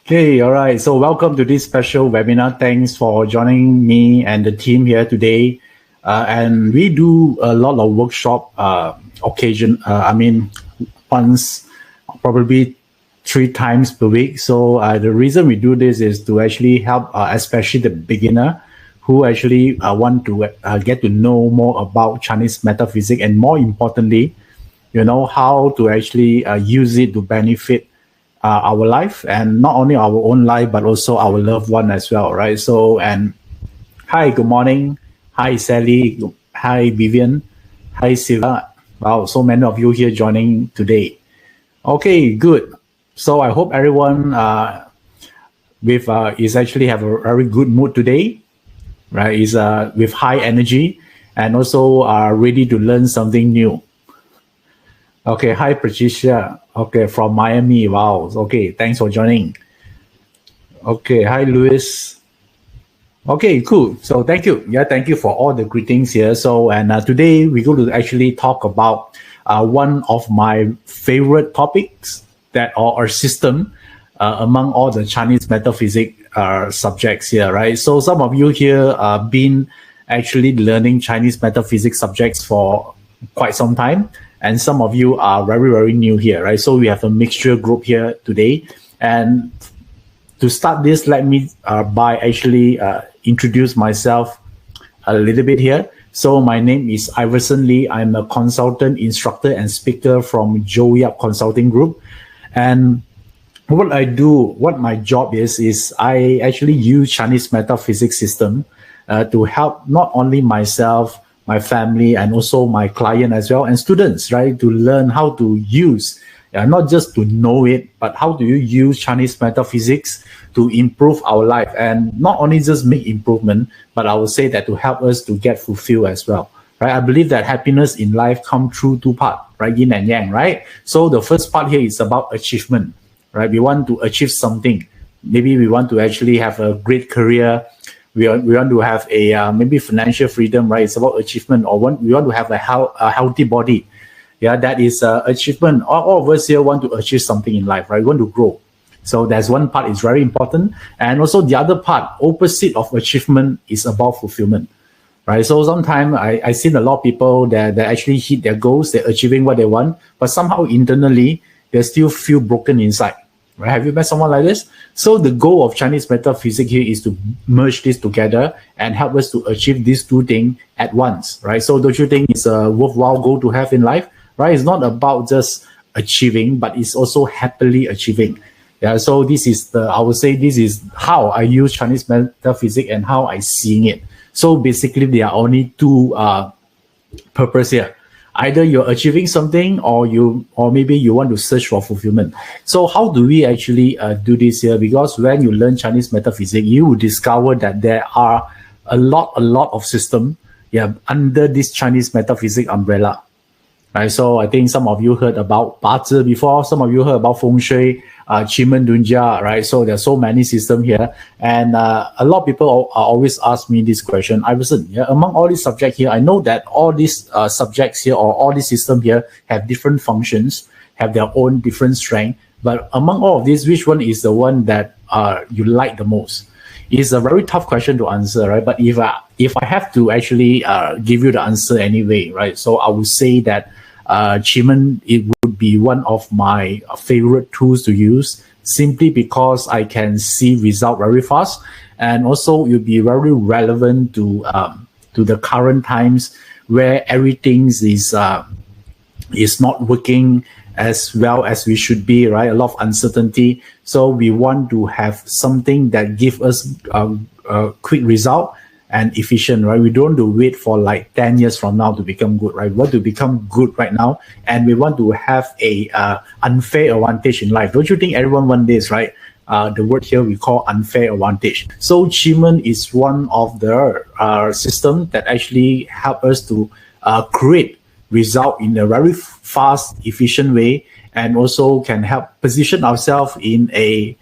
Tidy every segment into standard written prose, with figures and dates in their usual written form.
Okay, all right. So welcome to this special webinar. Thanks for joining me and the team here today. And we do a lot of workshop once, probably 3 times per week. So the reason we do this is to actually help, especially the beginner who actually want to get to know more about Chinese metaphysics, and more importantly, how to actually use it to benefit our life, and not only our own life but also our loved one as well, right? So, and hi, good morning. Hi, Sally. Hi, Vivian. Hi, Siva. Wow, so many of you here joining today. Okay, good. So I hope everyone is actually have a very good mood today, right? Is with high energy, and also ready to learn something new. Okay, hi Patricia. Okay, from Miami. Wow. Okay, thanks for joining. Okay, hi Luis. Okay, cool. So thank you. Yeah, thank you for all the greetings here. So, and today we're going to actually talk about one of my favorite topics that or system among all the Chinese metaphysics subjects here, right? So some of you here been actually learning Chinese metaphysics subjects for quite some time, and some of you are very, very new here, right? So we have a mixture group here today. And to start this, let me by actually introduce myself a little bit here. So my name is Iverson Lee. I'm a consultant, instructor, and speaker from Joey Up Consulting Group. And what I do, what my job is I actually use Chinese metaphysics system to help not only myself, my family, and also my client as well, and students, right, to learn how to use, not just to know it, but how do you use Chinese metaphysics to improve our life, and not only just make improvement, but I would say that to help us to get fulfilled as well, right? I believe that happiness in life come through two parts, right? Yin and yang, right? So the first part here is about achievement, right? We want to achieve something. Maybe we want to actually have a great career. We want to have a maybe financial freedom, right? It's about achievement. Or we want to have a healthy body. Yeah, that is achievement. All of us here want to achieve something in life, right? We want to grow. So that's one part is very important. And also the other part, opposite of achievement, is about fulfillment, right? So sometimes I seen a lot of people that actually hit their goals, they're achieving what they want, but somehow internally, they still feel broken inside. Right? Have you met someone like this? So the goal of Chinese metaphysics here is to merge this together and help us to achieve these two things at once, right? So don't you think it's a worthwhile goal to have in life, right? It's not about just achieving, but it's also happily achieving. Yeah. So this is I would say this is how I use Chinese metaphysics and how I seeing it. So basically, there are only two purpose here. Either you're achieving something, or maybe you want to search for fulfillment. So how do we actually do this here? Because when you learn Chinese metaphysics, you will discover that there are a lot of system, under this Chinese metaphysics umbrella. Right, so I think some of you heard about Bazi before. Some of you heard about Feng Shui, Qi Men Dun Jia, right? So there's so many systems here, and a lot of people always ask me this question, Iverson. Yeah, among all these subjects here, I know that all these subjects here or all these systems here have different functions, have their own different strength. But among all of these, which one is the one that you like the most? It's a very tough question to answer, right? But if I have to actually give you the answer anyway, right? So I would say that Qi Men, it would be one of my favorite tools to use, simply because I can see result very fast, and also it will be very relevant to the current times where everything is not working as well as we should be, right? A lot of uncertainty. So we want to have something that gives us a quick result and efficient, right? We don't want to wait for like 10 years from now to become good, right? We want to become good right now, and we want to have a unfair advantage in life. Don't you think everyone wants this, right? The word here we call unfair advantage. So Qi Men is one of the system that actually help us to create result in a very fast, efficient way, and also can help position ourselves in a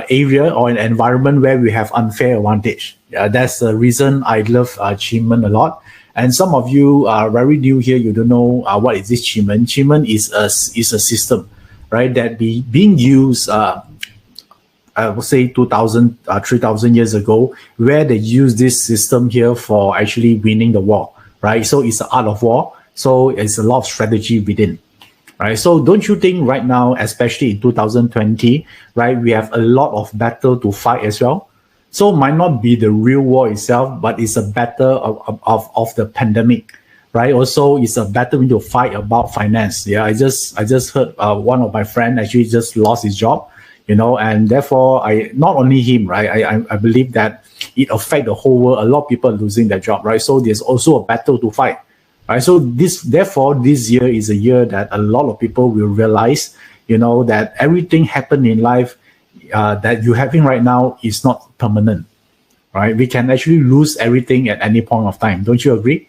area or an environment where we have unfair advantage. That's the reason I love Qi Men a lot. And some of you are very new here. You don't know what is this Qi Men. Qi Men is a system, right? That being used I would say 2000, 3000 years ago, where they use this system here for actually winning the war, right? So it's the art of war. So it's a lot of strategy within, right? So don't you think right now, especially in 2020, right, we have a lot of battle to fight as well? So it might not be the real war itself, but it's a battle of the pandemic, right? Also, it's a battle we need to fight about finance. Yeah, I just heard one of my friends actually just lost his job, and therefore not only him, right? I believe that it affects the whole world. A lot of people are losing their job, right? So there's also a battle to fight. Right, so therefore, this year is a year that a lot of people will realize, that everything happened in life that you're having right now is not permanent, right? We can actually lose everything at any point of time. Don't you agree?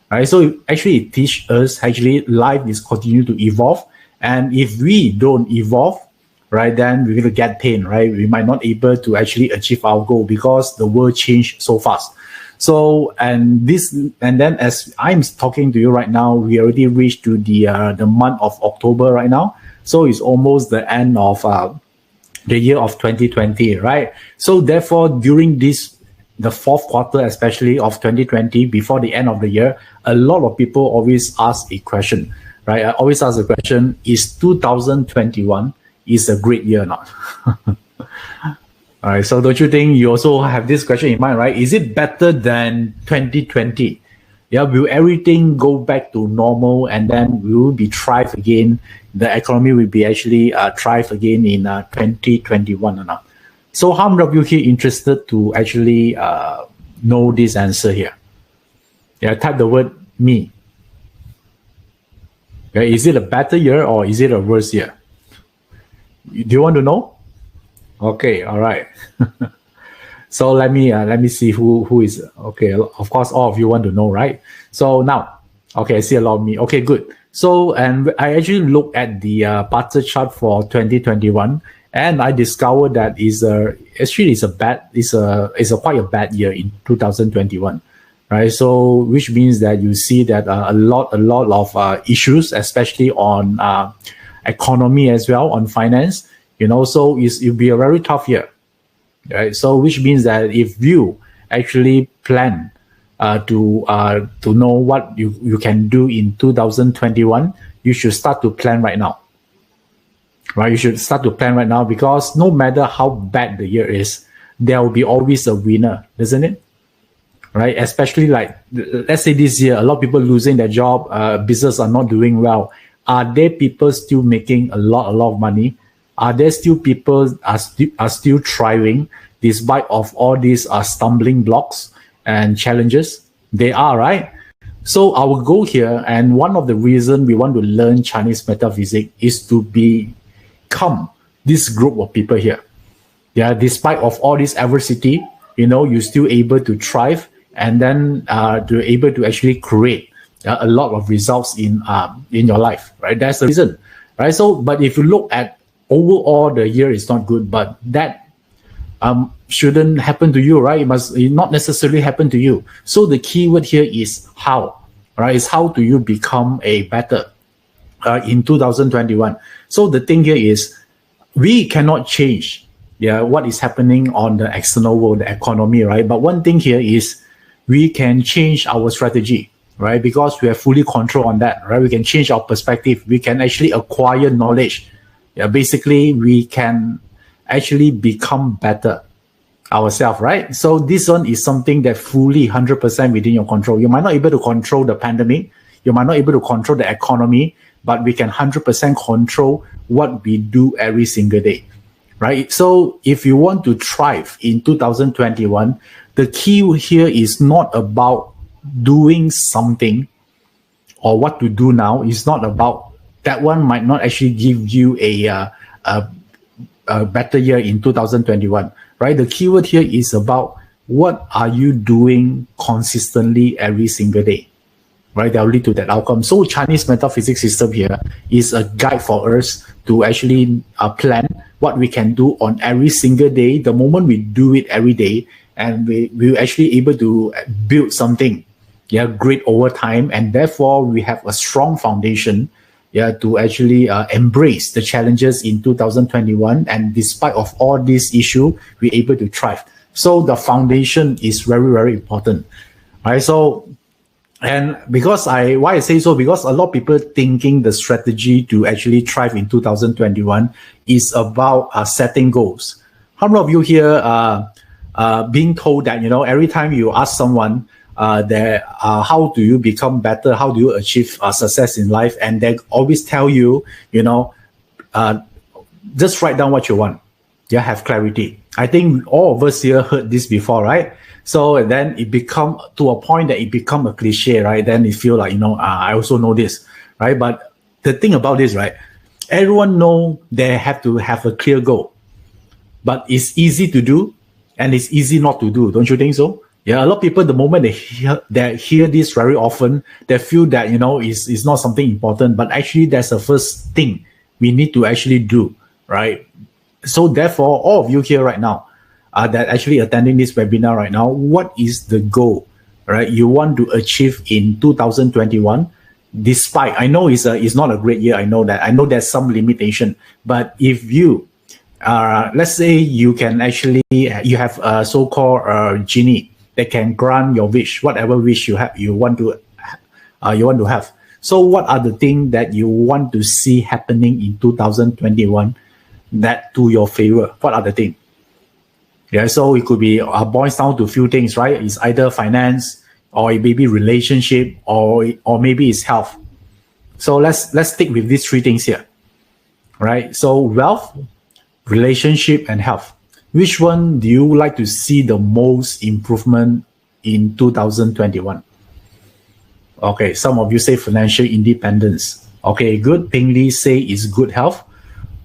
Right, so actually it teaches us actually life is continue to evolve, and if we don't evolve, right, then we're going to get pain, right? We might not able to actually achieve our goal because the world changed so fast. So, and then as I'm talking to you right now, we already reached to the month of October right now. So it's almost the end of the year of 2020, right? So therefore, during the fourth quarter, especially of 2020, before the end of the year, a lot of people always ask a question, right? I always ask the question, is 2021 is a great year or not? All right, so don't you think you also have this question in mind, right? Is it better than 2020? Yeah, will everything go back to normal and then we will be thrive again? The economy will be actually thrive again in 2021 or not? So how many of you here interested to actually know this answer here? Yeah, type the word me. Okay, is it a better year or is it a worse year? Do you want to know? Okay, all right. So let me see who is okay. Of course, all of you want to know, right? So now, okay, I see a lot of me. Okay, good. So and I actually looked at the Barter chart for 2021, and I discovered that it's quite a bad year in 2021, right? So which means that you see that a lot of issues, especially on economy as well, on finance. So it'll be a very tough year, right? So which means that if you actually plan to know what you can do in 2021, you should start to plan right now, right? You should start to plan right now because no matter how bad the year is, there will be always a winner, isn't it? Right? Especially like, let's say this year, a lot of people losing their job, business are not doing well. Are there people still making a lot of money? Are there still people are still thriving despite of all these stumbling blocks and challenges? They are, right? So our goal here, and one of the reasons we want to learn Chinese metaphysics is to become this group of people here. Yeah, despite of all this adversity, you're still able to thrive, and then to able to actually create a lot of results in your life, right? That's the reason, right? So, but if you look at overall, the year is not good, but that shouldn't happen to you, right? It must not necessarily happen to you. So the key word here is how, right? Is how do you become a better in 2021? So the thing here is we cannot change, what is happening on the external world, the economy, right? But one thing here is we can change our strategy, right? Because we have fully control on that, right? We can change our perspective. We can actually acquire knowledge. Yeah, basically, we can actually become better ourselves, right? So this one is something that fully 100% within your control. You might not be able to control the pandemic. You might not be able to control the economy, but we can 100% control what we do every single day, right? So if you want to thrive in 2021, the key here is not about doing something or what to do now. It's not about that one might not actually give you a better year in 2021, right? The keyword here is about what are you doing consistently every single day, right? That will lead to that outcome. So Chinese metaphysics system here is a guide for us to actually plan what we can do on every single day. The moment we do it every day, and we're actually able to build something, great over time, and therefore we have a strong foundation yeah, to actually embrace the challenges in 2021, and despite of all these issues, we're able to thrive. So the foundation is very, very important, right? So, and why I say so, because a lot of people thinking the strategy to actually thrive in 2021 is about setting goals. How many of you here being told that, every time you ask someone that how do you become better, how do you achieve success in life, and they always tell you, just write down what you want. Yeah, have clarity. I think all of us here heard this before, right? So then it become to a point that it become a cliche, right? Then you feel like, I also know this, right? But the thing about this, right? Everyone know they have to have a clear goal, but it's easy to do and it's easy not to do. Don't you think so? Yeah, a lot of people, the moment they hear this very often, they feel that, it's not something important, but actually that's the first thing we need to actually do, right? So therefore, all of you here right now, that actually attending this webinar right now, what is the goal, right? You want to achieve in 2021, despite, I know it's not a great year. I know that. I know there's some limitation, but if you, let's say you can actually, you have a so-called genie that can grant your wish, whatever wish you want to have. So what are the things that you want to see happening in 2021 that to your favor? What are the things? Yeah, so it could be boils down to a few things, right? It's either finance, or it may be relationship, or maybe it's health. So let's stick with these three things here, right? So wealth, relationship, and health. Which one do you like to see the most improvement in 2021? Okay, some of you say financial independence. Okay, good. Ping Lee say is good health.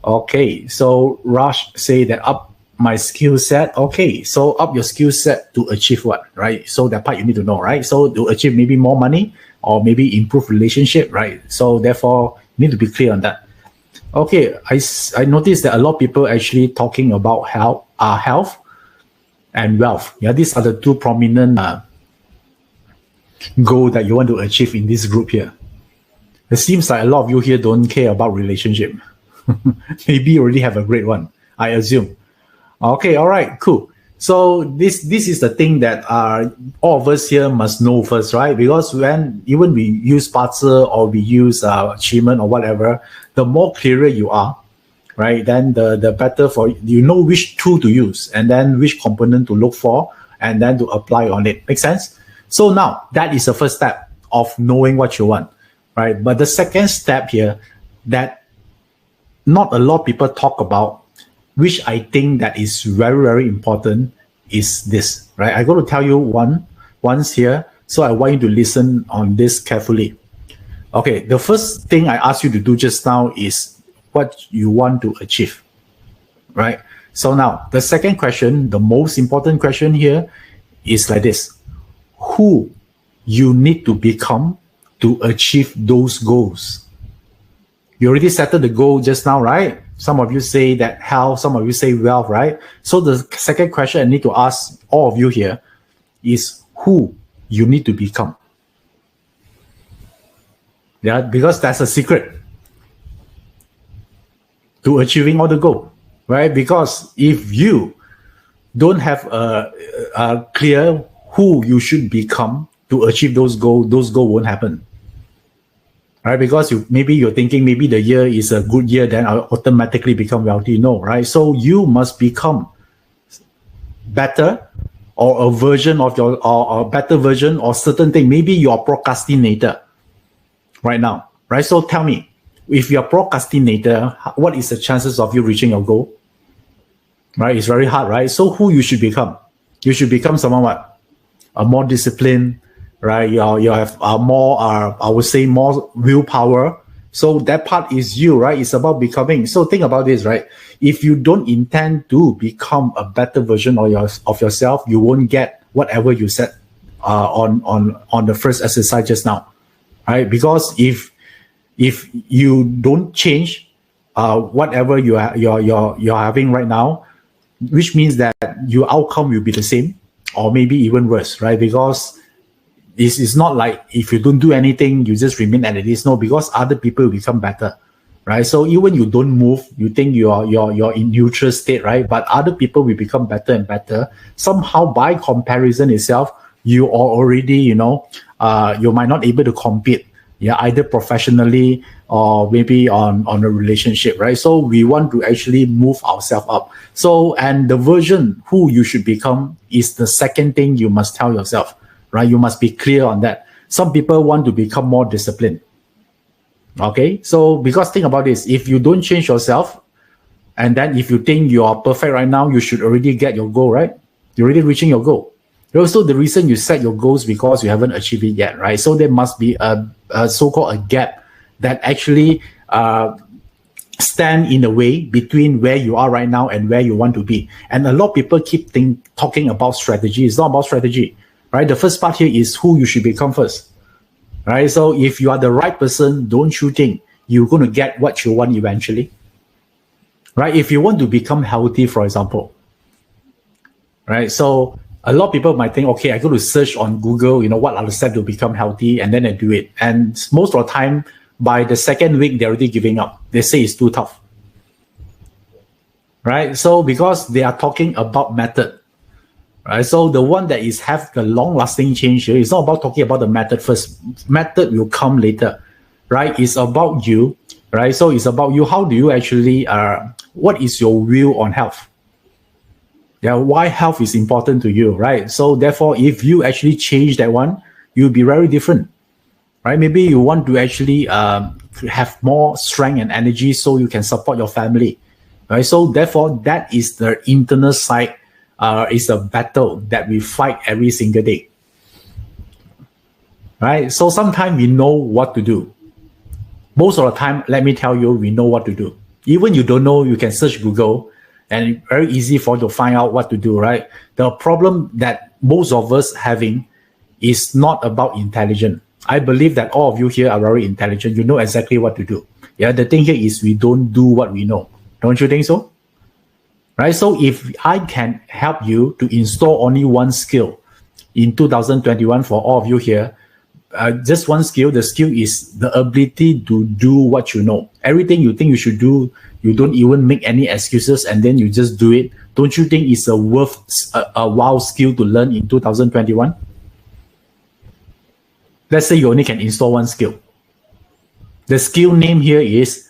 Okay, so Raj say that up my skill set. Okay, so up your skill set to achieve what, right? So that part you need to know, right? So to achieve maybe more money or maybe improve relationship, right? So therefore, you need to be clear on that. Okay, I noticed that a lot of people actually talking about health and wealth. Yeah, these are the two prominent goals that you want to achieve in this group here. It seems like a lot of you here don't care about relationship. Maybe you already have a great one, I assume. Okay, all right, cool. So this is the thing that all of us here must know first, right? Because even we use Patsa or we use Qi Men or whatever, the more clearer you are, right? Then the better for you know which tool to use and then which component to look for and then to apply on it. Make sense? So now that is the first step of knowing what you want, right? But the second step here that not a lot of people talk about, which I think that is very, very important, is this, right? I'm going to tell you once here, so I want you to listen on this carefully. Okay, the first thing I asked you to do just now is what you want to achieve, right? So now, the second question, the most important question here is like this. Who you need to become to achieve those goals? You already settled the goal just now, right? Some of you say that health, some of you say wealth, right? So the second question I need to ask all of you here is who you need to become. Yeah, because that's a secret to achieving all the goal, right? Because if you don't have a clear who you should become to achieve those goals won't happen. Right, because maybe you're thinking maybe the year is a good year, then I'll automatically become wealthy. No, right? So you must become better, or a version of your, or a better version, or certain thing. Maybe you're a procrastinator right now, right? So tell me, if you're a procrastinator, what is the chances of you reaching your goal? Right, it's very hard, right? So who you should become? You should become someone what? A more disciplined. Right, you have more, I would say more willpower. So that part is you, right? It's about becoming. So think about this, right? If you don't intend to become a better version of yourself, you won't get whatever you said on the first exercise just now, right? Because if you don't change whatever you're having right now, which means that your outcome will be the same or maybe even worse, right? Because It's not like if you don't do anything, you just remain at this. No, because other people will become better, right? So even you don't move, you think you're in neutral state, right? But other people will become better and better. Somehow by comparison itself, you are already, you might not able to compete, yeah, either professionally or maybe on a relationship, right? So we want to actually move ourselves up. So, and the version who you should become is the second thing you must tell yourself, right? You must be clear on that. Some people want to become more disciplined. Okay, so because think about this, if you don't change yourself, and then if you think you are perfect right now, you should already get your goal, right? You're already reaching your goal. Also, the reason you set your goals because you haven't achieved it yet, right? So there must be a so-called a gap that actually stand in the way between where you are right now and where you want to be. And a lot of people keep talking about strategy. It's not about strategy, right? The first part here is who you should become first, right? So if you are the right person, don't you think you're going to get what you want eventually, right? If you want to become healthy, for example, right? So a lot of people might think, okay, I go to search on Google, what are the steps to become healthy, and then I do it. And most of the time, by the second week, they're already giving up. They say it's too tough, right? So because they are talking about method, right? So the one that is have the long-lasting change here is not about talking about the method first. Method will come later, right? It's about you, right? So it's about you. How do you actually, what is your view on health? Yeah, why health is important to you, right? So therefore, if you actually change that one, you'll be very different, right? Maybe you want to actually have more strength and energy so you can support your family, right? So therefore, that is the internal side, is a battle that we fight every single day, right? So sometimes we know what to do. Most of the time, let me tell you, we know what to do. Even you don't know, you can search Google, and it's very easy for you to find out what to do, right? The problem that most of us having is not about intelligence. I believe that all of you here are very intelligent. You know exactly what to do. Yeah, the thing here is we don't do what we know. Don't you think so? Right? So if I can help you to install only one skill in 2021 for all of you here, just one skill, the skill is the ability to do what you know. Everything you think you should do, you don't even make any excuses and then you just do it. Don't you think it's a wow skill to learn in 2021? Let's say you only can install one skill. The skill name here is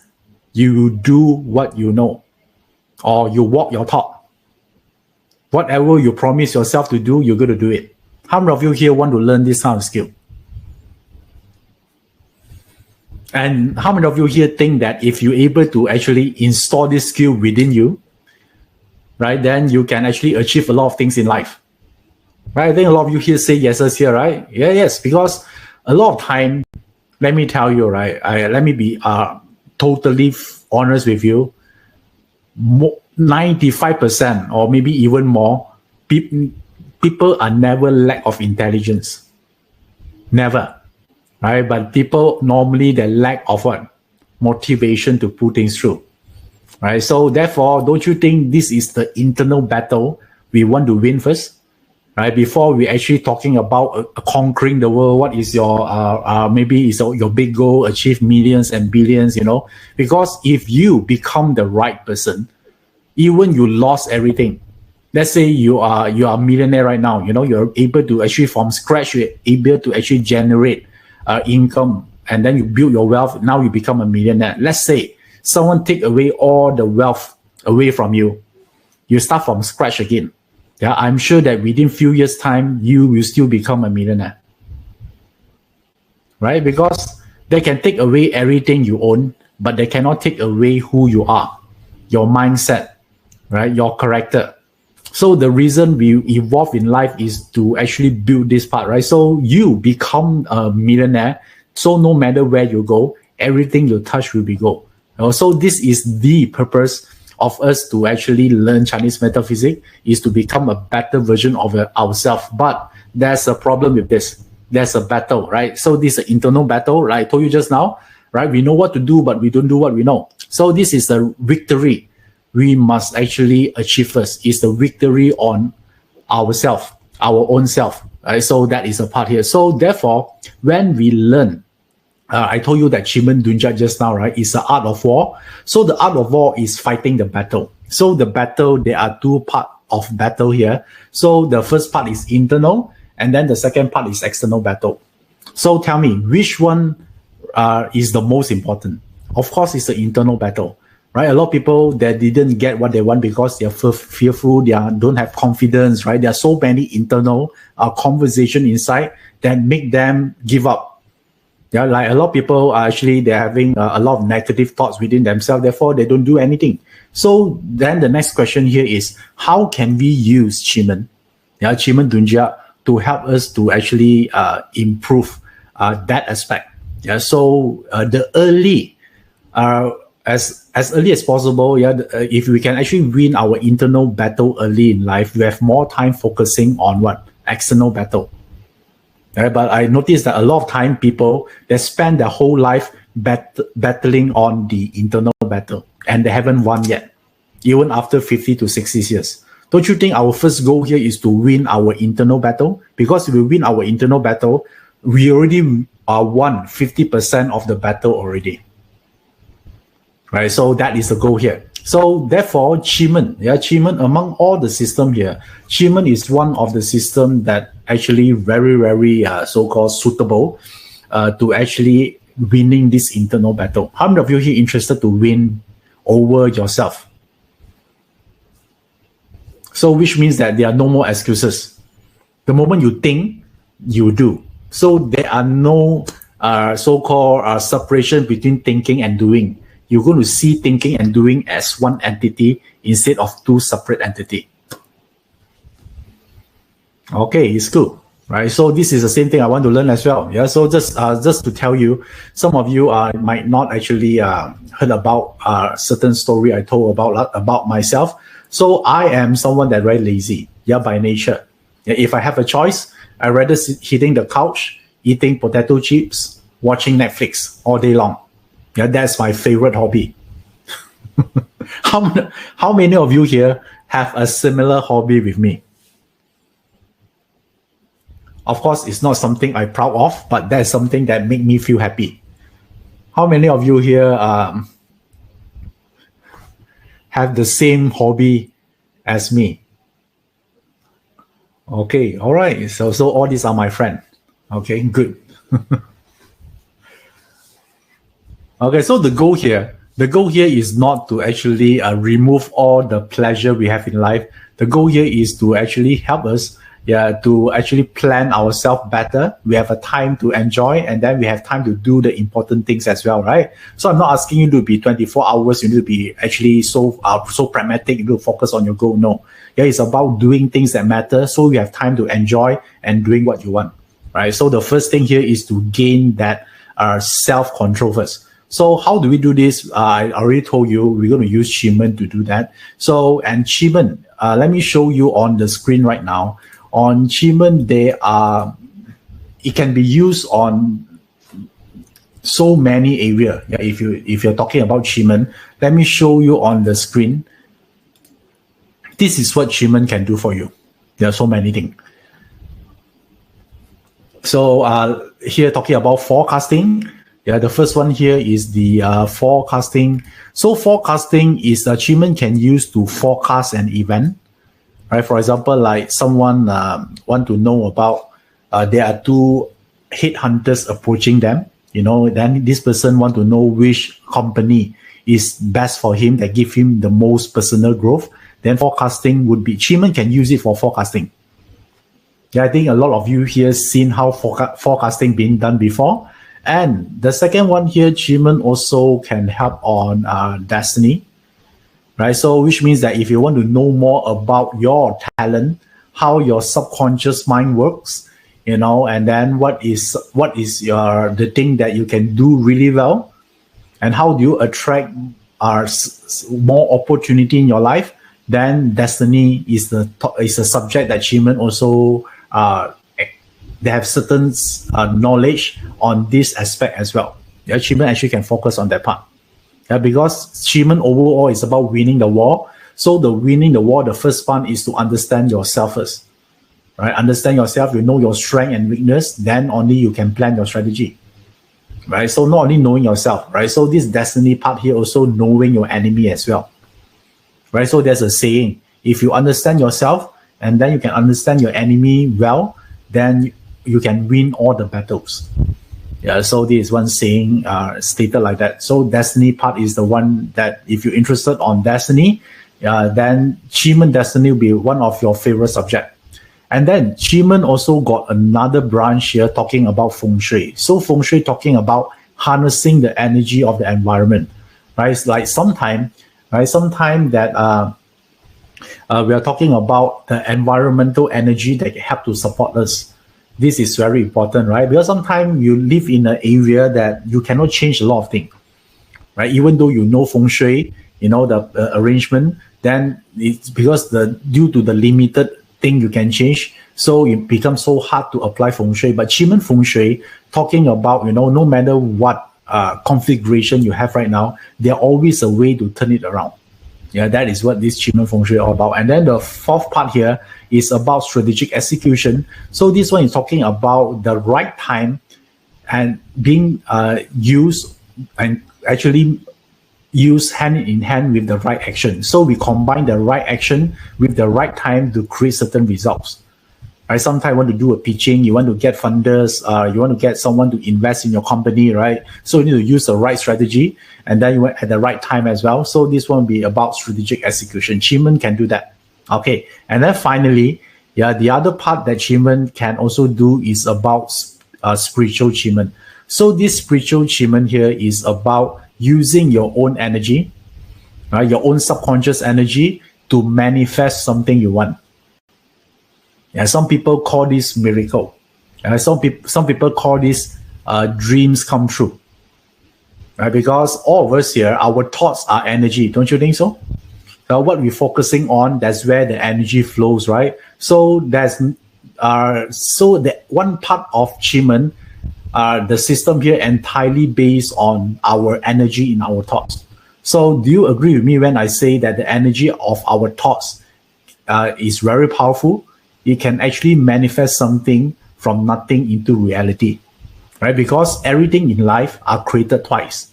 you do what you know, or you walk your talk. Whatever you promise yourself to do, you're going to do it. How many of you here want to learn this kind of skill? And how many of you here think that if you're able to actually install this skill within you, right, then you can actually achieve a lot of things in life? Right? I think a lot of you here say yeses here, right? Yeah, yes, because a lot of time, let me tell you, right, let me be totally honest with you, 95% or maybe even more, people are never lack of intelligence. Never. Right? But people normally they lack of what? Motivation to put things through. Right? So therefore, don't you think this is the internal battle we want to win first? Right? Before we actually talking about conquering the world, what is your maybe is your big goal, achieve millions and billions, because if you become the right person, even you lost everything. Let's say you are a millionaire right now, you're able to actually from scratch, you're able to actually generate income, and then you build your wealth. Now you become a millionaire. Let's say someone take away all the wealth away from you. You start from scratch again. Yeah, I'm sure that within few years' time, you will still become a millionaire. Right? Because they can take away everything you own, but they cannot take away who you are, your mindset, right? Your character. So the reason we evolve in life is to actually build this part, right? So you become a millionaire. So no matter where you go, everything you touch will be gold. So this is the purpose of us to actually learn Chinese metaphysics, is to become a better version of ourselves. But there's a problem with this. There's a battle, right? So this is an internal battle, right? I told you just now, right? We know what to do, but we don't do what we know. So this is the victory we must actually achieve first, is the victory on ourselves, our own self, Right? So that is a part here. So therefore, when we learn, I told you that Qi Men Dun Jia just now, right? Is the art of war. So the art of war is fighting the battle. So the battle, there are two parts of battle here. So the first part is internal, and then the second part is external battle. So tell me, which one is the most important? Of course, it's the internal battle, right? A lot of people that didn't get what they want because they're fearful, they don't have confidence, right? There are so many internal conversation inside that make them give up. Yeah, like a lot of people are actually, they're having a lot of negative thoughts within themselves, therefore they don't do anything. So then the next question here is, how can we use Qi Men, Qi Men Dun Jia, to help us to actually improve that aspect? Yeah, so the early, as early as possible, if we can actually win our internal battle early in life, we have more time focusing on what? External battle. Right? But I noticed that a lot of time people, they spend their whole life battling on the internal battle, and they haven't won yet, even after 50 to 60 years. Don't you think our first goal here is to win our internal battle? Because if we win our internal battle, we already won 50% of the battle already. Right? So that is the goal here. So therefore, Qi Men, among all the system here, Qi Men is one of the system that actually very, very so-called suitable to actually winning this internal battle. How many of you here interested to win over yourself? So which means that there are no more excuses. The moment you think, you do. So there are no so-called separation between thinking and doing. You're going to see thinking and doing as one entity instead of two separate entities. Okay, it's cool, right? So this is the same thing I want to learn as well. Yeah. So just to tell you, some of you might not actually heard about certain story I told about myself. So I am someone that very lazy. Yeah, by nature. Yeah, if I have a choice, I rather hitting the couch, eating potato chips, watching Netflix all day long. Yeah, that's my favorite hobby. How many of you here have a similar hobby with me? Of course, it's not something I'm proud of, but that's something that makes me feel happy. How many of you here have the same hobby as me? Okay, all right. So all these are my friends. Okay, good. Okay, so the goal here is not to actually remove all the pleasure we have in life. The goal here is to actually help us, to actually plan ourselves better. We have a time to enjoy, and then we have time to do the important things as well, right? So I'm not asking you to be 24 hours. You need to be actually so pragmatic. You need to focus on your goal. No, it's about doing things that matter, so you have time to enjoy and doing what you want, right? So the first thing here is to gain that self-control first. So how do we do this? I already told you we're going to use Qi Men to do that. So, and Qi Men, let me show you on the screen right now. On Qi Men, it can be used on so many areas. Yeah, if you're talking about Qi Men, let me show you on the screen. This is what Qi Men can do for you. There are so many things. So here talking about forecasting. Yeah, the first one here is the forecasting. So forecasting is Qi Men can use to forecast an event, right? For example, like someone want to know about there are two headhunters approaching them. Then this person want to know which company is best for him that give him the most personal growth. Then forecasting would be Qi Men can use it for forecasting. Yeah, I think a lot of you here seen how forecasting being done before. And the second one here, Qi Men also can help on destiny, right? So which means that if you want to know more about your talent, how your subconscious mind works, and then what is the thing that you can do really well, and how do you attract more opportunity in your life, then destiny is a subject that Qi Men also they have certain knowledge on this aspect as well. Yeah, Qi Men actually can focus on that part. Yeah, because Qi Men overall is about winning the war. So winning the war, the first part is to understand yourself first. right? Understand yourself, you know your strength and weakness, then only you can plan your strategy, right? So not only knowing yourself, right? So this destiny part here also knowing your enemy as well, right? So there's a saying, if you understand yourself and then you can understand your enemy well, then you can win all the battles. Yeah, so this is one saying stated like that. So destiny part is the one that if you're interested on destiny, then Qi Men Destiny will be one of your favorite subject. And then Qi Men also got another branch here talking about feng shui. So feng shui talking about harnessing the energy of the environment, right? It's like sometime that we are talking about the environmental energy that help to support us. This is very important, right? Because sometimes you live in an area that you cannot change a lot of things, right? Even though you know feng shui, you know the arrangement, then it's because due to the limited thing you can change, so it becomes so hard to apply feng shui. But Qi Men feng shui talking about, no matter what configuration you have right now, there's always a way to turn it around. Yeah, that is what this Qi Men feng shui is all about. And then the fourth part here is about strategic execution. So this one is talking about the right time and being used and actually use hand in hand with the right action. So we combine the right action with the right time to create certain results. Right? Sometimes you want to do a pitching, you want to get funders, you want to get someone to invest in your company, right? So you need to use the right strategy and then you want at the right time as well. So this one will be about strategic execution. Qi Men can do that. Okay. And then finally, the other part that Qi Men can also do is about spiritual Qi Men. So this spiritual Qi Men here is about using your own energy, right? Your own subconscious energy to manifest something you want. Yeah, some people call this miracle. Some people call this dreams come true. Right? Because all of us here, our thoughts are energy. Don't you think so? So what we're focusing on, that's where the energy flows, right? So that's so the one part of Qi Men, the system here entirely based on our energy in our thoughts. So do you agree with me when I say that the energy of our thoughts is very powerful? It can actually manifest something from nothing into reality, right? Because everything in life are created twice,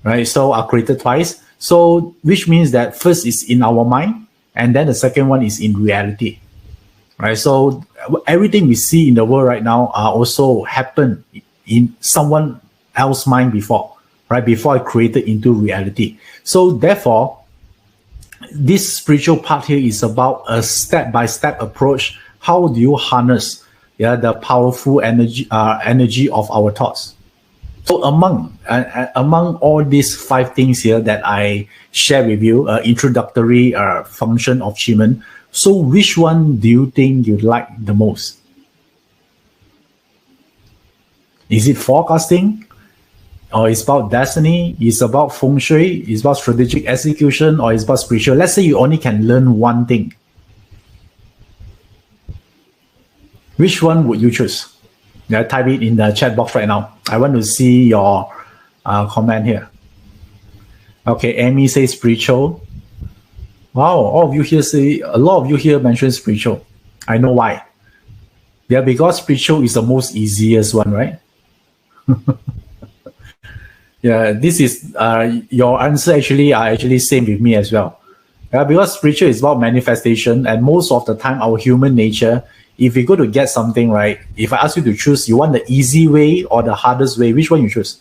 right? So are created twice. So which means that first is in our mind, and then the second one is in reality, right? So everything we see in the world right now are also happened in someone else's mind before, right? Before it created into reality. So therefore, this spiritual part here is about a step-by-step approach. How do you harness the powerful energy of our thoughts? So among all these 5 things here that I share with you, introductory function of Qi Men, so which one do you think you like the most? Is it forecasting? Or it's about destiny, it's about feng shui, it's about strategic execution, or it's about spiritual? Let's say you only can learn one thing. Which one would you choose? Type it in the chat box right now. I want to see your comment here. Okay, Amy says spiritual. Wow, all of you here say, a lot of you here mention spiritual. I know why. Yeah, because spiritual is the most easiest one, right? Yeah, this is your answer actually are actually same with me as well. Because spiritual is about manifestation, and most of the time our human nature, if we go to get something, right, if I ask you to choose, you want the easy way or the hardest way, which one you choose?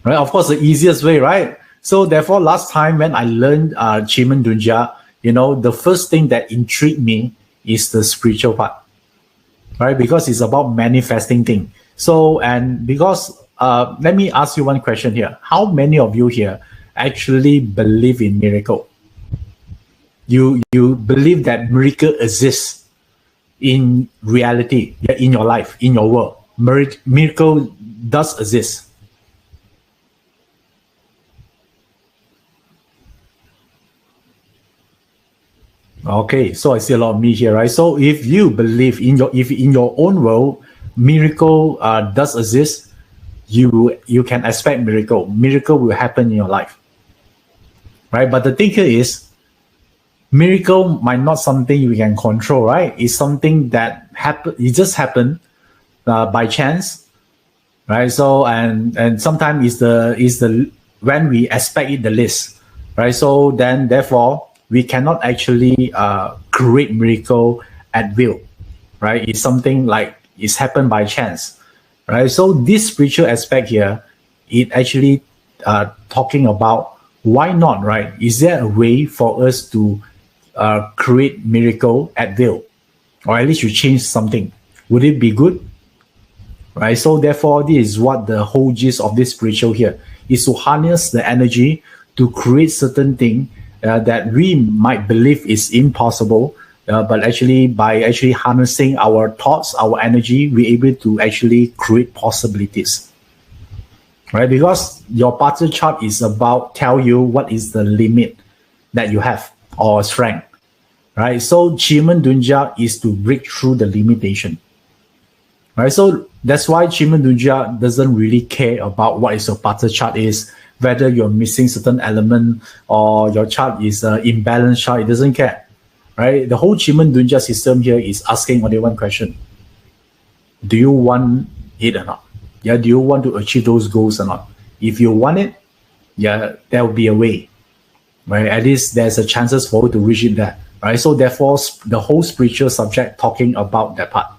Right, of course the easiest way, right? So therefore last time when I learned Qi Men Dun Jia, the first thing that intrigued me is the spiritual part, right? Because it's about manifesting things. So, and because, let me ask you one question here. How many of you here actually believe in miracle? You believe that miracle exists in reality, in your life, in your world. Miracle does exist. Okay, so I see a lot of me here, right? So if you believe in your own world, miracle does exist, you can expect miracle will happen in your life, right? But the thing here is, Miracle might not something you can control, right? It's something that happen. It just happened by chance, right? So and sometimes is the when we expect it the least, right? So then therefore we cannot actually create miracle at will, right? It's something like it's happened by chance, right? So this spiritual aspect here, it actually talking about why not, right? Is there a way for us to create miracle at will, or at least you change something? Would it be good? Right. So therefore, this is what the whole gist of this spiritual here is, to harness the energy to create certain thing that we might believe is impossible, but actually by actually harnessing our thoughts, our energy, we're able to actually create possibilities. Right, because your party chart is about tell you what is the limit that you have or strength. Right, so Qi Men Dun Jia is to break through the limitation. Right, so that's why Qi Men Dun Jia doesn't really care about what is your party chart is, whether you're missing certain element or your chart is imbalanced chart. It doesn't care. Right, the whole Qi Men Dun Jia system here is asking only one question: do you want it or not? Yeah, do you want to achieve those goals or not? If you want it, yeah, there will be a way, right? At least there's a chances for you to reach it there, right? So therefore, the whole spiritual subject talking about that part.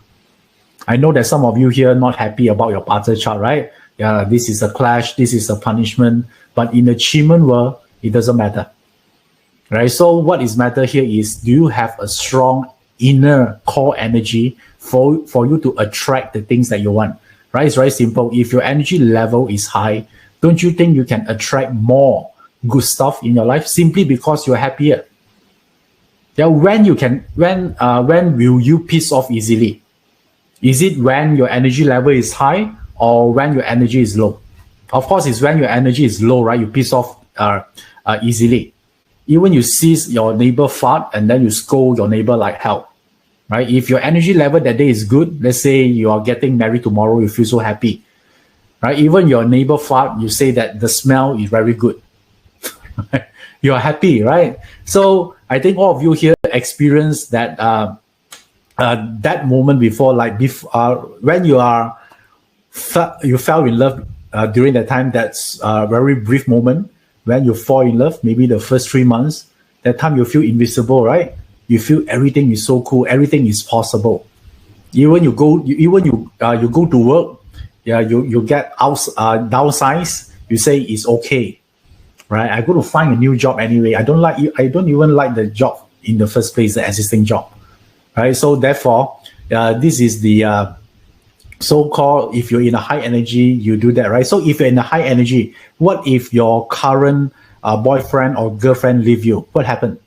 I know that some of you here not happy about your party chart, right? Yeah, this is a clash, this is a punishment, but in the Qi Men world, it doesn't matter, right? So what is matter here is, do you have a strong inner core energy for you to attract the things that you want? Right? It's very simple. If your energy level is high, don't you think you can attract more good stuff in your life simply because you're happier? Yeah, when will you piss off easily? Is it when your energy level is high or when your energy is low? Of course, it's when your energy is low, right? You piss off easily. Even you see your neighbor fart and then you scold your neighbor like hell. Right? If your energy level that day is good, let's say you are getting married tomorrow, you feel so happy. Right? Even your neighbor fart, you say that the smell is very good. You are happy, right? So I think all of you here experienced that that moment before, like when you fell in love during that time. That's a very brief moment when you fall in love. Maybe the first 3 months, that time you feel invisible, right? You feel everything is so cool, everything is possible. Even you go to work, yeah, you get downsized. You say it's okay, right? I go to find a new job anyway. I don't even like the job in the first place, the existing job, right? So therefore, this is the so-called, if you're in a high energy, you do that, right? So if you're in a high energy, what if your current boyfriend or girlfriend leave you? What happened?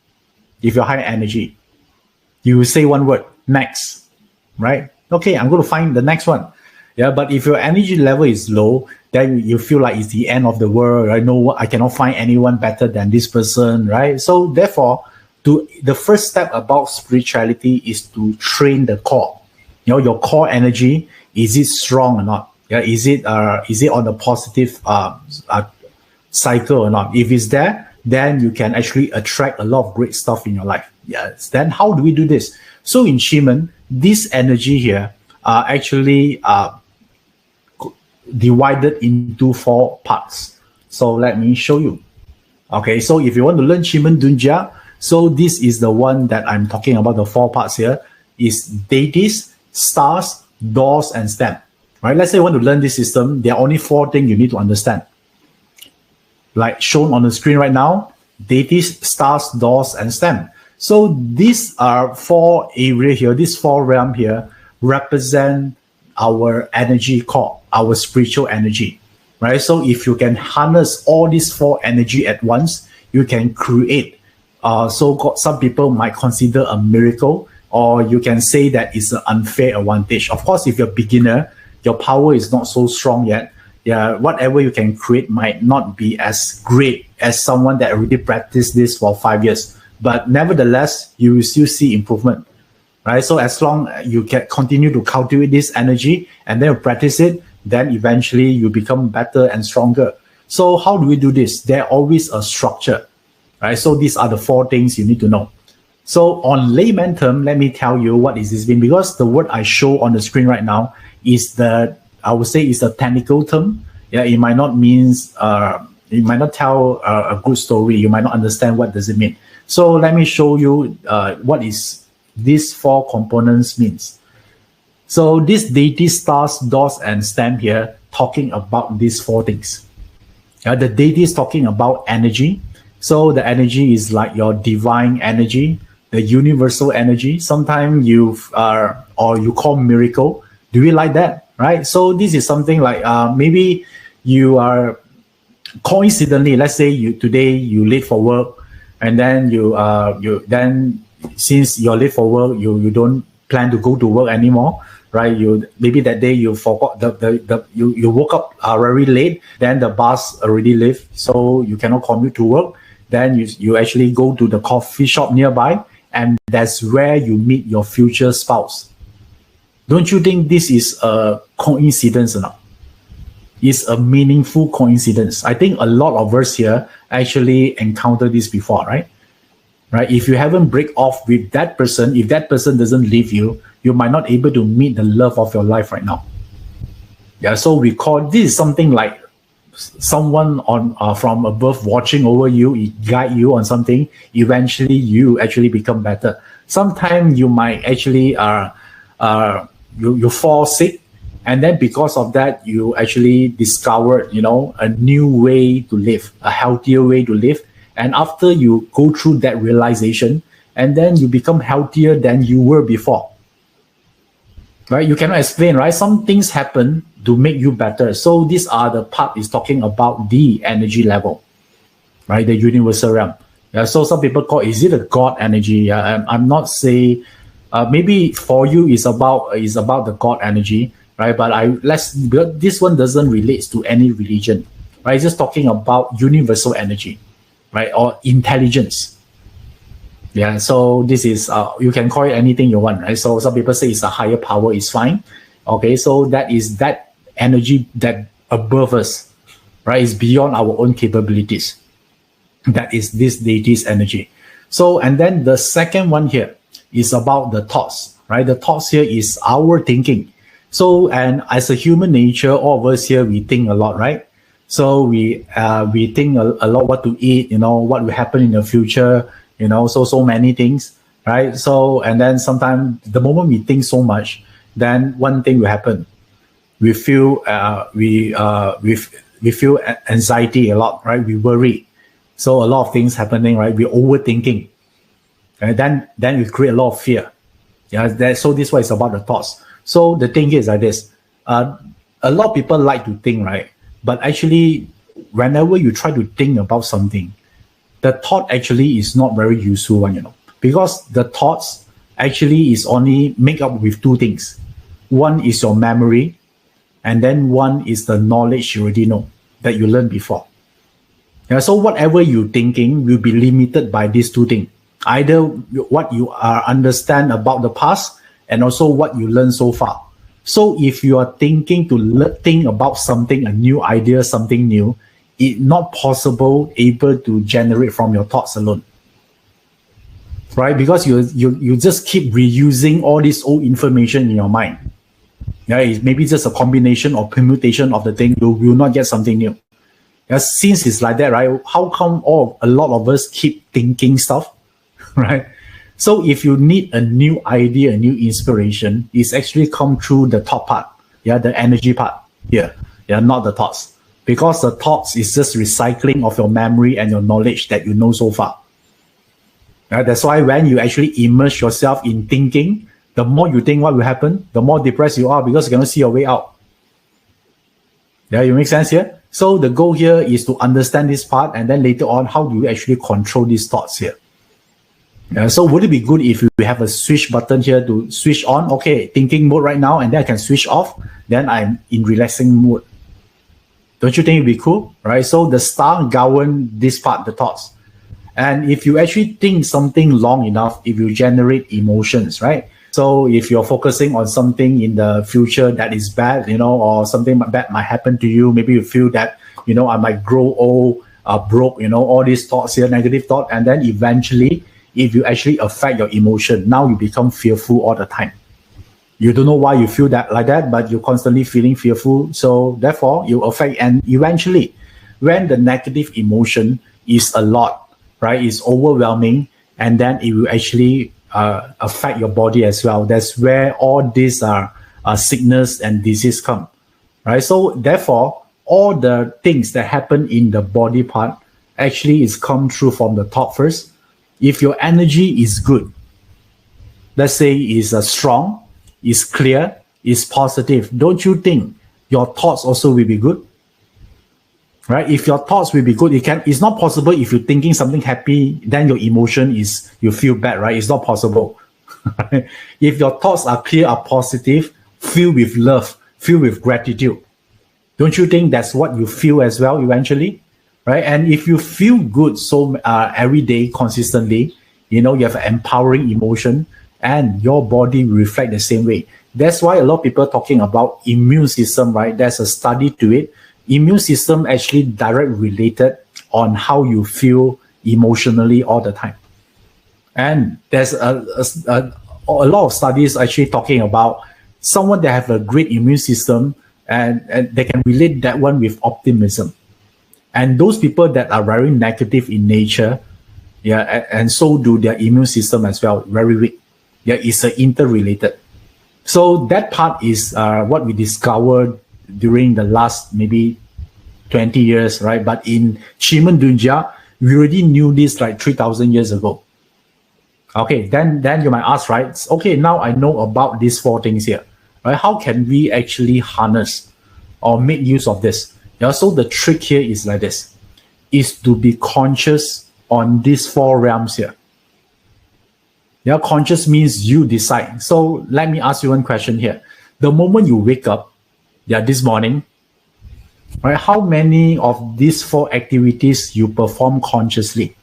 If you're high energy, you say one word, next, right? Okay, I'm going to find the next one. Yeah, but if your energy level is low, then you feel like it's the end of the world. I know I cannot find anyone better than this person, right? So therefore, the first step about spirituality is to train the core. You know, your core energy, is it strong or not? Yeah, is it on a positive cycle or not? If it's there, then you can actually attract a lot of great stuff in your life. Yes. Then how do we do this? So in Qi Men, this energy here are actually divided into 4 parts. So let me show you. Okay, so if you want to learn Qi Men Dun Jia, so this is the one that I'm talking about, the 4 parts here, is deities, stars, doors, and stem. Right? Let's say you want to learn this system, there are only 4 things you need to understand. Like shown on the screen right now, deities, stars, doors, and stem. So these are 4 areas here, these 4 realms here represent our energy core, our spiritual energy, right? So if you can harness all these 4 energy at once, you can create, so-called, some people might consider a miracle, or you can say that it's an unfair advantage. Of course, if you're a beginner, your power is not so strong yet. Yeah, whatever you can create might not be as great as someone that already practiced this for 5 years. But nevertheless, you will still see improvement, right? So as long as you can continue to cultivate this energy and then practice it, then eventually you become better and stronger. So how do we do this? There's always a structure, right? So these are the 4 things you need to know. So on layman term, let me tell you what is this mean, because the word I show on the screen right now is I would say is a technical term. Yeah, it might not means it might not tell a good story. You might not understand what does it mean. So let me show you what is these four components means. So this deity, stars, dots, and stamp here talking about these four things. The deity is talking about energy. So the energy is like your divine energy, the universal energy. Sometimes you call miracle. Do you like that? Right? So this is something like maybe you are coincidentally, let's say today you late for work, and then since you're late for work, you don't plan to go to work anymore, right? Maybe that day you forgot you woke up very late, then the bus already left, so you cannot commute to work. Then you actually go to the coffee shop nearby, and that's where you meet your future spouse. Don't you think this is a coincidence or not? It's a meaningful coincidence. I think a lot of us here actually encountered this before, right? Right? If you haven't break off with that person, if that person doesn't leave you, you might not able to meet the love of your life right now. Yeah, so we call this something like someone from above watching over you, guide you on something. Eventually, you actually become better. Sometimes you might actually you fall sick. And then because of that, you actually discovered, a new way to live, a healthier way to live. And after you go through that realization, and then you become healthier than you were before. Right? You cannot explain, right? Some things happen to make you better. So these are the part is talking about the energy level, right? The universal realm. Yeah, so some people call, is it a God energy? Yeah, I'm not saying, maybe for you is about the God energy. Right, but this one doesn't relate to any religion, right? It's just talking about universal energy, right, or intelligence. Yeah, so this is you can call it anything you want, right? So some people say it's a higher power, is fine. Okay, so that is that energy that above us, right? Is beyond our own capabilities. That is this deity's energy. So, and then the second one here is about the thoughts, right? The thoughts here is our thinking. So, and as a human nature, all of us here, we think a lot, right? So we think a lot what to eat, what will happen in the future, so many things, right? So, and then sometimes the moment we think so much, then one thing will happen. We feel we feel anxiety a lot, right? We worry. So a lot of things happening, right? We're overthinking. And then we create a lot of fear. Yeah, so this one is about the thoughts. So the thing is like this, a lot of people like to think, right? But actually, whenever you try to think about something, the thought actually is not very useful one, because the thoughts actually is only make up with two things. One is your memory, and then one is the knowledge you already know that you learned before. Yeah, so whatever you're thinking will be limited by these two things. Either what you understand about the past, and also what you learn so far. So if you are thinking to think about something, a new idea, something new, it's not possible able to generate from your thoughts alone, right? Because you just keep reusing all this old information in your mind. Yeah, it's maybe just a combination or permutation of the thing. You will not get something new. Yeah, since it's like that, right? How come a lot of us keep thinking stuff, right? So if you need a new idea, a new inspiration, it's actually come through the top part, the energy part here, not the thoughts. Because the thoughts is just recycling of your memory and your knowledge that you know so far. That's why when you actually immerse yourself in thinking, the more you think what will happen, the more depressed you are because you cannot see your way out. Yeah, you make sense here? So the goal here is to understand this part, and then later on, how do you actually control these thoughts here? So would it be good if we have a switch button here to switch on? Okay, thinking mode right now, and then I can switch off. Then I'm in relaxing mode. Don't you think it'd be cool? Right? So the star govern this part, the thoughts. And if you actually think something long enough, it will generate emotions, right? So if you're focusing on something in the future that is bad, or something bad might happen to you, maybe you feel that, I might grow old, broke, all these thoughts here, negative thought, and then eventually if you actually affect your emotion. Now you become fearful all the time. You don't know why you feel that like that, but you're constantly feeling fearful. So therefore, you affect, and eventually, when the negative emotion is a lot, right, it's overwhelming, and then it will actually affect your body as well. That's where all these sickness and disease come, right? So therefore, all the things that happen in the body part actually is come through from the top first. If your energy is good, let's say is strong, is clear, is positive, don't you think your thoughts also will be good? Right? If your thoughts will be good, it's not possible if you're thinking something happy, then your emotion is you feel bad, right? It's not possible. If your thoughts are clear, are positive, filled with love, filled with gratitude, don't you think that's what you feel as well eventually? Right? And if you feel good so every day consistently, you have an empowering emotion, and your body will reflect the same way. That's why a lot of people are talking about immune system, right? There's a study to it. Immune system actually directly related on how you feel emotionally all the time. And there's a lot of studies actually talking about someone that have a great immune system, and they can relate that one with optimism. And those people that are very negative in nature, and so do their immune system as well, very weak. It's interrelated. So that part is what we discovered during the last maybe 20 years, right? But in Qi Men Dun Jia, we already knew this like 3,000 years ago. Okay, then you might ask, right? Okay, now I know about these four things here, right? How can we actually harness or make use of this? So the trick here is like this, is to be conscious on these four realms here. Conscious means you decide. So let me ask you one question here. The moment you wake up, this morning, right, how many of these four activities you perform consciously?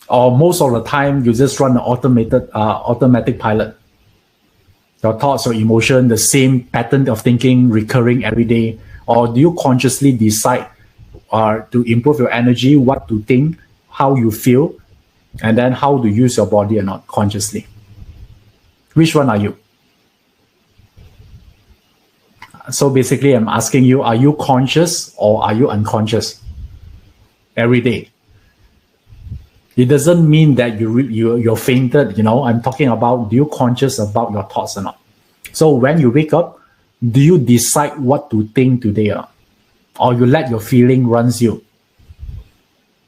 Or most of the time, you just run an automatic pilot. Your thoughts or emotion, the same pattern of thinking recurring every day? Or do you consciously decide to improve your energy, what to think, how you feel, and then how to use your body or not consciously? Which one are you? So basically, I'm asking you, are you conscious or are you unconscious every day? It doesn't mean that you're fainted, I'm talking about, do you conscious about your thoughts or not? So when you wake up, do you decide what to think today, or you let your feeling runs you?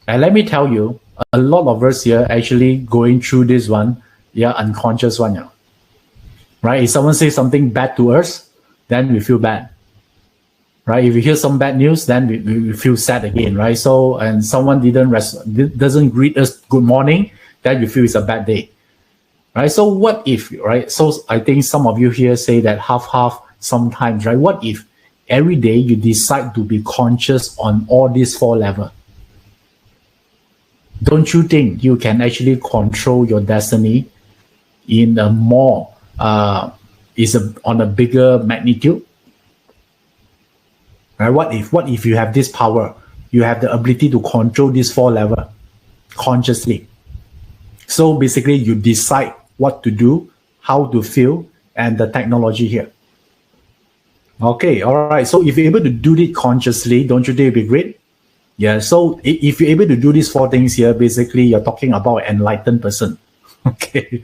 And let me tell you, a lot of us here actually going through this one, unconscious one, right? If someone says something bad to us, then we feel bad, right? If we hear some bad news, then we feel sad again, right? So, and someone doesn't greet us good morning, then you feel it's a bad day, right? So what if, right? So I think some of you here say that half sometimes, right? What if every day you decide to be conscious on all these four levels? Don't you think you can actually control your destiny in a more, on a bigger magnitude? Right? What if you have this power? You have the ability to control this four levels consciously. So basically, you decide what to do, how to feel, and the technology here. Okay, all right. So if you're able to do it consciously, don't you think it'd be great? So if you're able to do these four things here, basically you're talking about an enlightened person. Okay,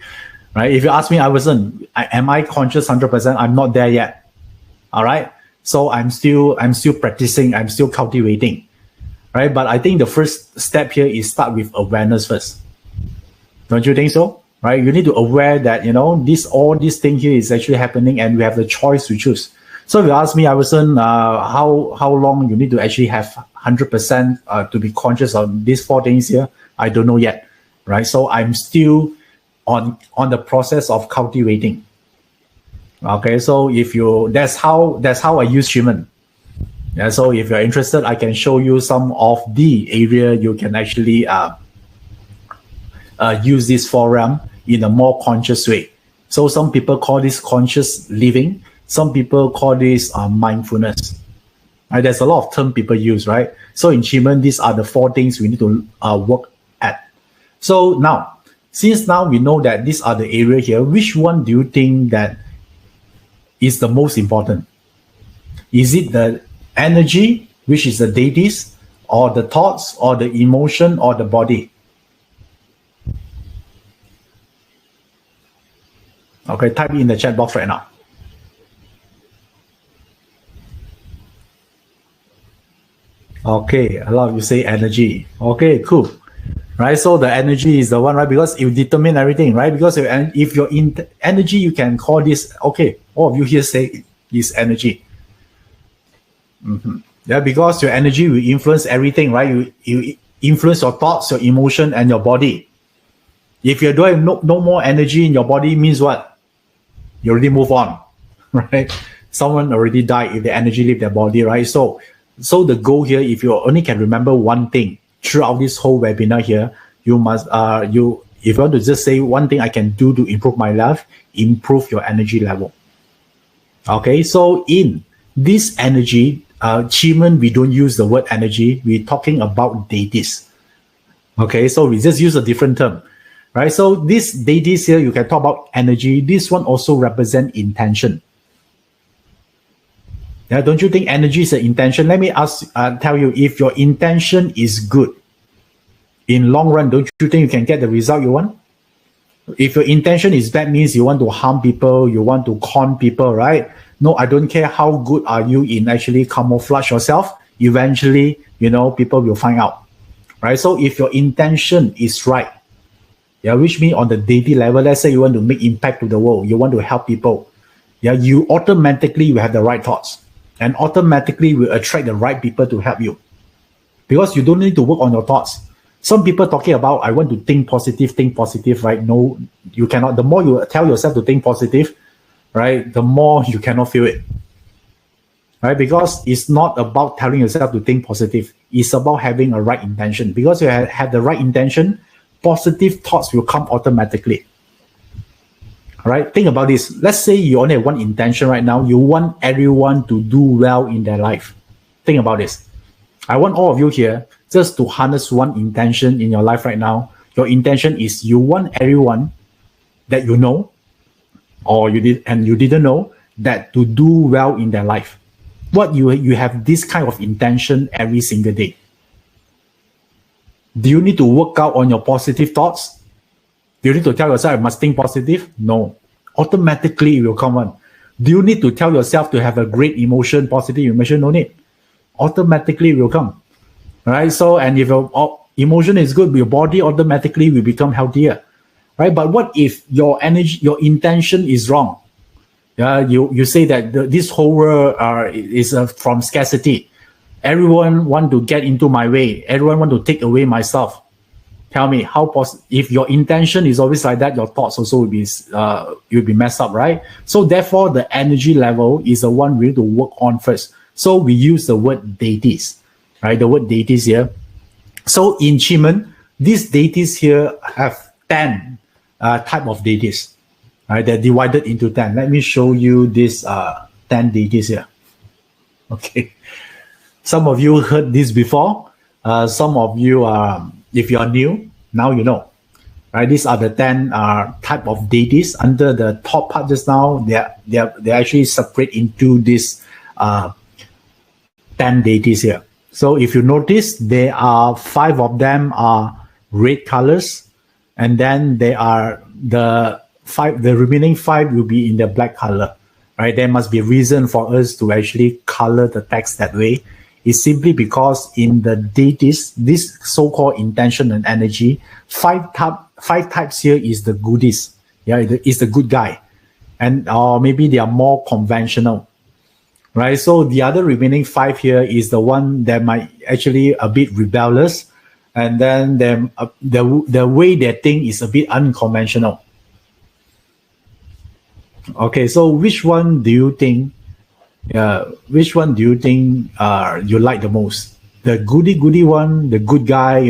right? If you ask me, Iverson, am I conscious 100%? I'm not there yet. All right. So I'm still practicing. I'm still cultivating. Right. But I think the first step here is start with awareness first. Don't you think so? Right? You need to aware that all this thing here is actually happening, and we have the choice to choose. So if you ask me, Iverson, how long you need to actually have 100% to be conscious of these four things here, I don't know yet, right? So I'm still on the process of cultivating. Okay, so that's how I use Qi Men. So if you're interested, I can show you some of the area you can actually use this forum in a more conscious way. So some people call this conscious living. Some people call this mindfulness. Right? There's a lot of term people use, right? So in Qi Men, these are the 4 things we need to work at. So now, since now we know that these are the area here, which one do you think that is the most important? Is it the energy, which is the deities, or the thoughts, or the emotion, or the body? Okay, type in the chat box right now. Okay, a lot of you say energy. Okay, cool. Right, so the energy is the one, right? Because it will determine everything, right? Because if you're in energy, you can call this, okay, all of you here say is energy. Yeah, because your energy will influence everything, right? You influence your thoughts, your emotion, and your body. If you don't have no more energy in your body, means what? You already move on, right? Someone already died if the energy leave their body, right? So the goal here, if you only can remember one thing throughout this whole webinar here, you must if you want to just say one thing I can do to improve my life, improve your energy level. Okay, so in this energy, Qi Men, we don't use the word energy. We're talking about deities. Okay, so we just use a different term, right? So this deities here, you can talk about energy. This one also represent intention. Yeah, don't you think energy is an intention? Let me tell you, if your intention is good, in long run, don't you think you can get the result you want? If your intention is bad, means you want to harm people, you want to con people, right? No, I don't care how good are you in actually camouflage yourself. Eventually, people will find out, right? So if your intention is right, yeah, which means on the deity level, let's say you want to make impact to the world, you want to help people, yeah, you automatically will have the right thoughts. And automatically will attract the right people to help you. Because you don't need to work on your thoughts. Some people talking about, I want to think positive, right? No, you cannot. The more you tell yourself to think positive, right, the more you cannot feel it. Right? Because it's not about telling yourself to think positive. It's about having a right intention. Because you have the right intention, positive thoughts will come automatically. All right, think about this. Let's say you only have one intention right now. You want everyone to do well in their life. Think about this. I want all of you here just to harness one intention in your life right now. Your intention is you want everyone that you know, or you didn't know, that to do well in their life. What you have this kind of intention every single day. Do you need to work out on your positive thoughts? Do you need to tell yourself, I must think positive? No. Automatically, it will come on. Do you need to tell yourself to have a great emotion, positive emotion? No need. Automatically, it will come. Right? So, and if your emotion is good, your body automatically will become healthier. Right? But what if your energy, your intention is wrong? Yeah, you say that this whole world is from scarcity. Everyone want to get into my way. Everyone want to take away my stuff. Tell me if your intention is always like that, your thoughts also will be messed up, right? So therefore, the energy level is the one we need to work on first. So we use the word deities, right? The word deities here. So in Qi Men, these deities here have 10 type of deities, right? They're divided into 10. Let me show you these 10 deities here. Okay. Some of you heard this before. Some of you if you are new, now you know, right? These are the 10 type of deities. Under the top part just now, they're actually separate into this 10 deities here. So if you notice, there are 5 of them are red colors, and then there are the remaining 5 will be in the black color, right? There must be a reason for us to actually color the text that way. It's simply because in the deities, this so-called intention and energy, 5 types here is the goodies. Yeah, it's the good guy. And maybe they are more conventional, right? So the other remaining 5 here is the one that might actually a bit rebellious. And then the way they think is a bit unconventional. Okay, so which one do you think you like the most? The goody one, the good guy,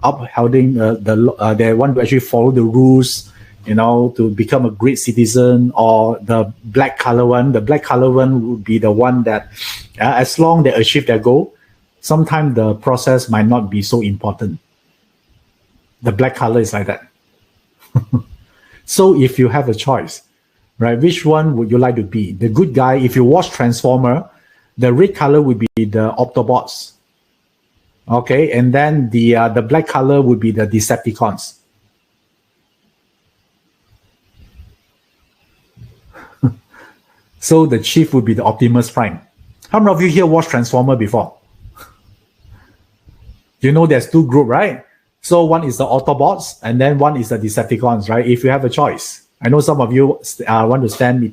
upholding they want to actually follow the rules, to become a great citizen, or the black color one. The black color one would be the one that, as long they achieve their goal, sometimes the process might not be so important. The black color is like that. So if you have a choice, right, which one would you like to be? The good guy, if you watch Transformer, the red color would be the Autobots. Okay, and then the black color would be the Decepticons. So the chief would be the Optimus Prime. How many of you here watched Transformer before? You know there's two groups, right? So one is the Autobots, and then one is the Decepticons, right? If you have a choice. I know some of you want to stand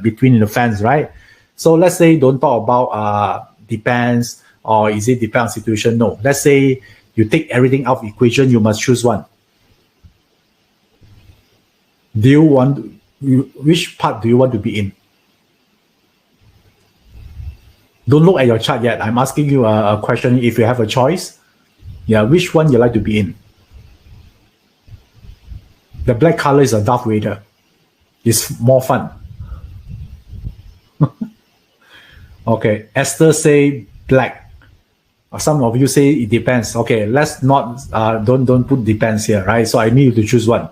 between the fence, right? So let's say don't talk about depends, or is it depend on situation? No. Let's say you take everything out of equation, you must choose one. Which part do you want to be in? Don't look at your chart yet. I'm asking you a question. If you have a choice, which one you like to be in? The black color is a Darth Vader. It's more fun. Okay, Esther say black. Some of you say it depends. Okay, let's not don't put depends here, right? So I need you to choose one.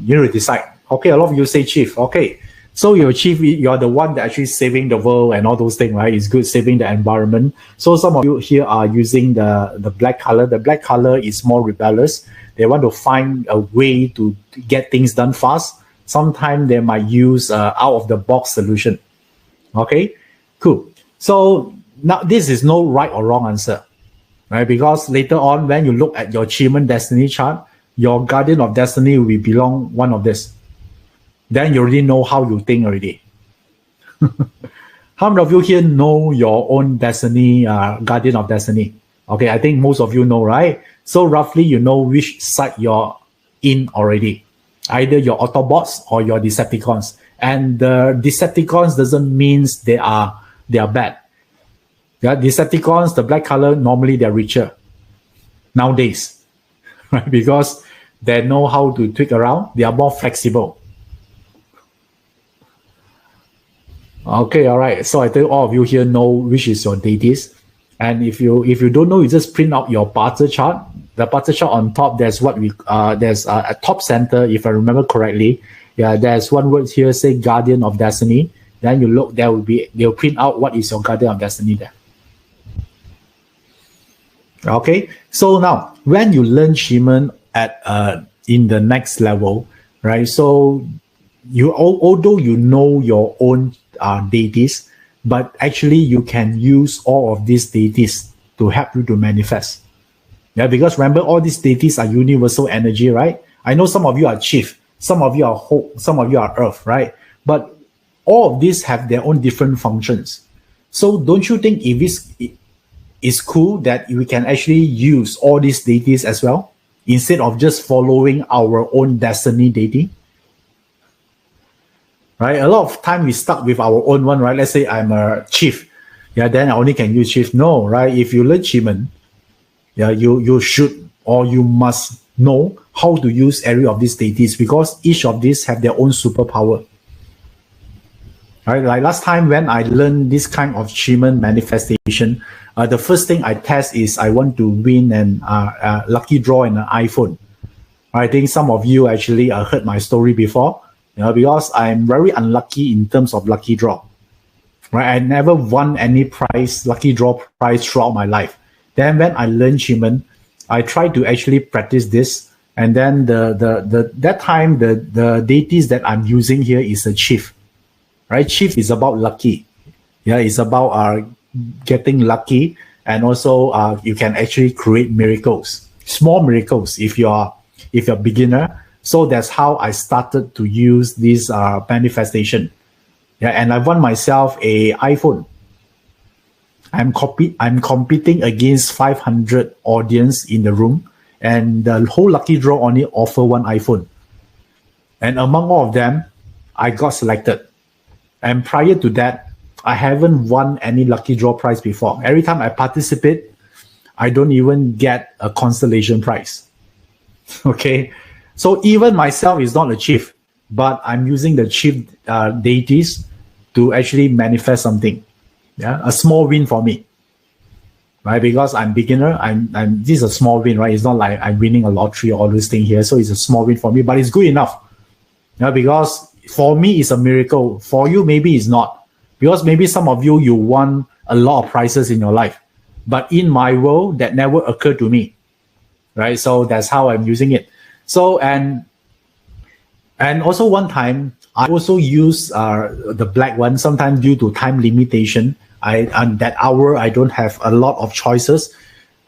You need to decide. Okay, a lot of you say chief. Okay, so your chief, you're the one that actually saving the world and all those things, right? It's good saving the environment. So some of you here are using the black color. The black color is more rebellious. They want to find a way to get things done fast. Sometimes they might use out of the box solution. Okay, cool. So now this is no right or wrong answer, right? Because later on, when you look at your Qi Men destiny chart, your guardian of destiny will belong one of this. Then you already know how you think already. How many of you here know your own destiny, guardian of destiny? Okay, I think most of you know, right? So roughly you know which side you're in already. Either your Autobots or your Decepticons. And the Decepticons doesn't mean they are bad. Yeah, Decepticons, the black color, normally they're richer nowadays, right? Because they know how to tweak around. They are more flexible. Okay, all right. So I think all of you here know which is your deities. And if you don't know, you just print out your Barter chart. The Barter chart on top, there's there's a top center, if I remember correctly. Yeah, there's one word here, say Guardian of Destiny. Then you look, they'll print out what is your Guardian of Destiny there. Okay, so now when you learn Qi Men at in the next level, right? So although you know your own deities, but actually you can use all of these deities to help you to manifest. Yeah, because remember, all these deities are universal energy, right? I know some of you are chief, some of you are hope, some of you are earth, right? But all of these have their own different functions. So don't you think if it's cool that we can actually use all these deities as well, instead of just following our own destiny deity? Right? A lot of time we stuck with our own one, right? Let's say I'm a chief. Yeah, then I only can use chief. No, right? If you learn Qi Men, yeah, you should or you must know how to use every of these deities, because each of these have their own superpower. Right? Like last time when I learned this kind of Qi Men manifestation, the first thing I test is I want to win an lucky draw in an iPhone. I think some of you actually heard my story before. Because I'm very unlucky in terms of lucky draw, right? I never won any prize, lucky draw prize throughout my life. Then when I learned Qi Men, I tried to actually practice this, and then that time the deities that I'm using here is a chief, right? Chief is about lucky, yeah, it's about getting lucky, and also you can actually create miracles, small miracles if you're beginner. So that's how I started to use this manifestation. Yeah, and I won myself a iPhone. I'm competing against 500 audience in the room, and the whole lucky draw only offer one iPhone. And among all of them, I got selected. And prior to that, I haven't won any lucky draw prize before. Every time I participate, I don't even get a constellation prize. Okay. So even myself is not a chief, but I'm using the chief deities to actually manifest something. Yeah, a small win for me, right? Because I'm beginner, this is a small win, right? It's not like I'm winning a lottery or all this thing here. So it's a small win for me, but it's good enough. Yeah, because for me it's a miracle. For you, maybe it's not. Because maybe some of you won a lot of prizes in your life. But in my world, that never occurred to me. Right? So that's how I'm using it. So and also one time I also use the black one. Sometimes due to time limitation, on that hour I don't have a lot of choices.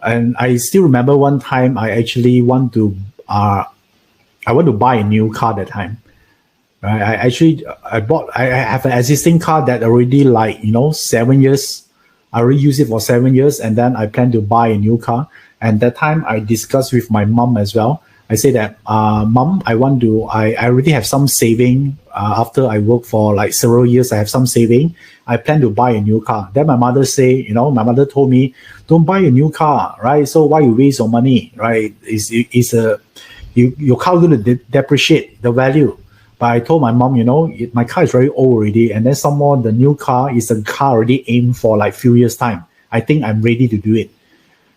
And I still remember one time I actually want to buy a new car that time. Right? I have an existing car that already 7 years. I already use it for 7 years, and then I plan to buy a new car. And that time I discussed with my mom as well. I say that, Mom, I already have some saving. After I work for like several years, I have some saving. I plan to buy a new car. Then my mother told me, don't buy a new car, right? So why you waste your money, right? Your car going to depreciate the value. But I told my mom, my car is very old already. And then some more, the new car is a car already aimed for like few years time. I think I'm ready to do it.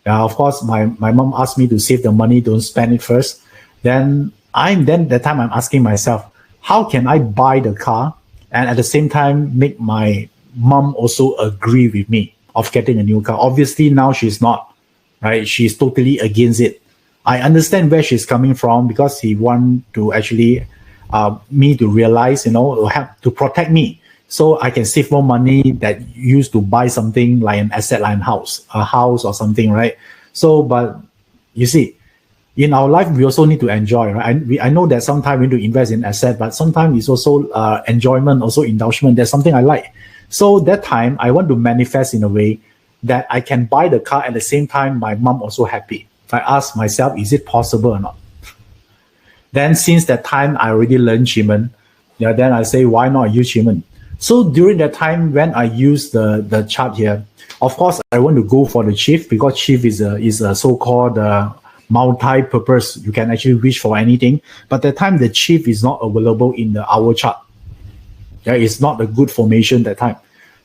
Of course, my mom asked me to save the money, don't spend it first. Then that time I'm asking myself, how can I buy the car and at the same time make my mom also agree with me of getting a new car? Obviously now she's not, right? She's totally against it. I understand where she's coming from because he want to actually me to realize, have to protect me so I can save more money that used to buy something like an asset, like a house or something, right? So, but you see, in our life, we also need to enjoy, right? I know that sometimes we need to invest in asset, but sometimes it's also enjoyment, also indulgence. That's something I like. So that time, I want to manifest in a way that I can buy the car at the same time my mom also happy. I ask myself, is it possible or not? Then since that time, I already learned Qi Men. Yeah, then I say, why not use Qi Men? So during that time, when I use the chart here, of course, I want to go for the chief because chief is a so-called multi-purpose. You can actually wish for anything. But that time, the chief is not available in the hour chart. Yeah, it's not a good formation that time.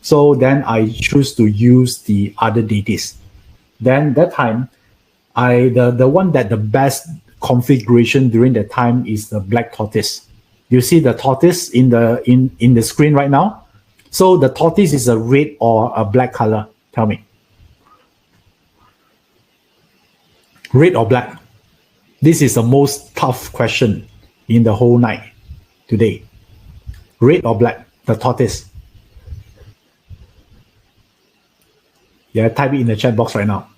So then I choose to use the other deities. Then that time, the one that the best configuration during that time is the black tortoise. You see the tortoise in the screen right now? So the tortoise is a red or a black color. Tell me. Red or black? This is the most tough question in the whole night today. Red or black? The tortoise. Yeah, type it in the chat box right now.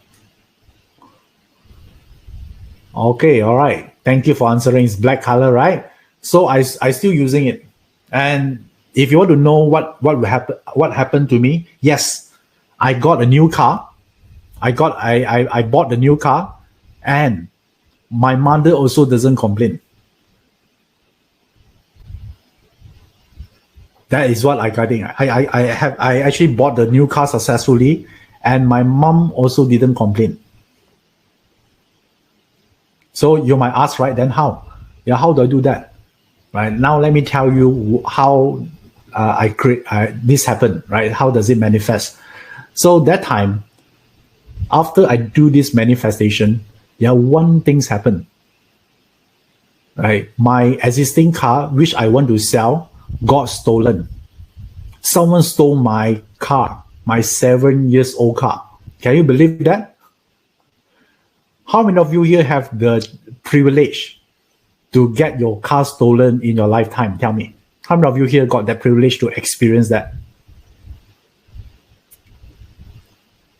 Okay, all right. Thank you for answering. It's black color, right? So I still using it. And if you want to know what happened to me, yes, I got a new car. I bought the new car, and my mother also doesn't complain. That is what I got in. I actually bought the new car successfully, and my mom also didn't complain. So you might ask, right? Then how? Yeah, how do I do that? Right now, let me tell you how this happened. Right? How does it manifest? So that time, after I do this manifestation, one thing's happened. Right? My existing car, which I want to sell, got stolen. Someone stole my car, my 7 years old car. Can you believe that? How many of you here have the privilege to get your car stolen in your lifetime? Tell me. How many of you here got that privilege to experience that?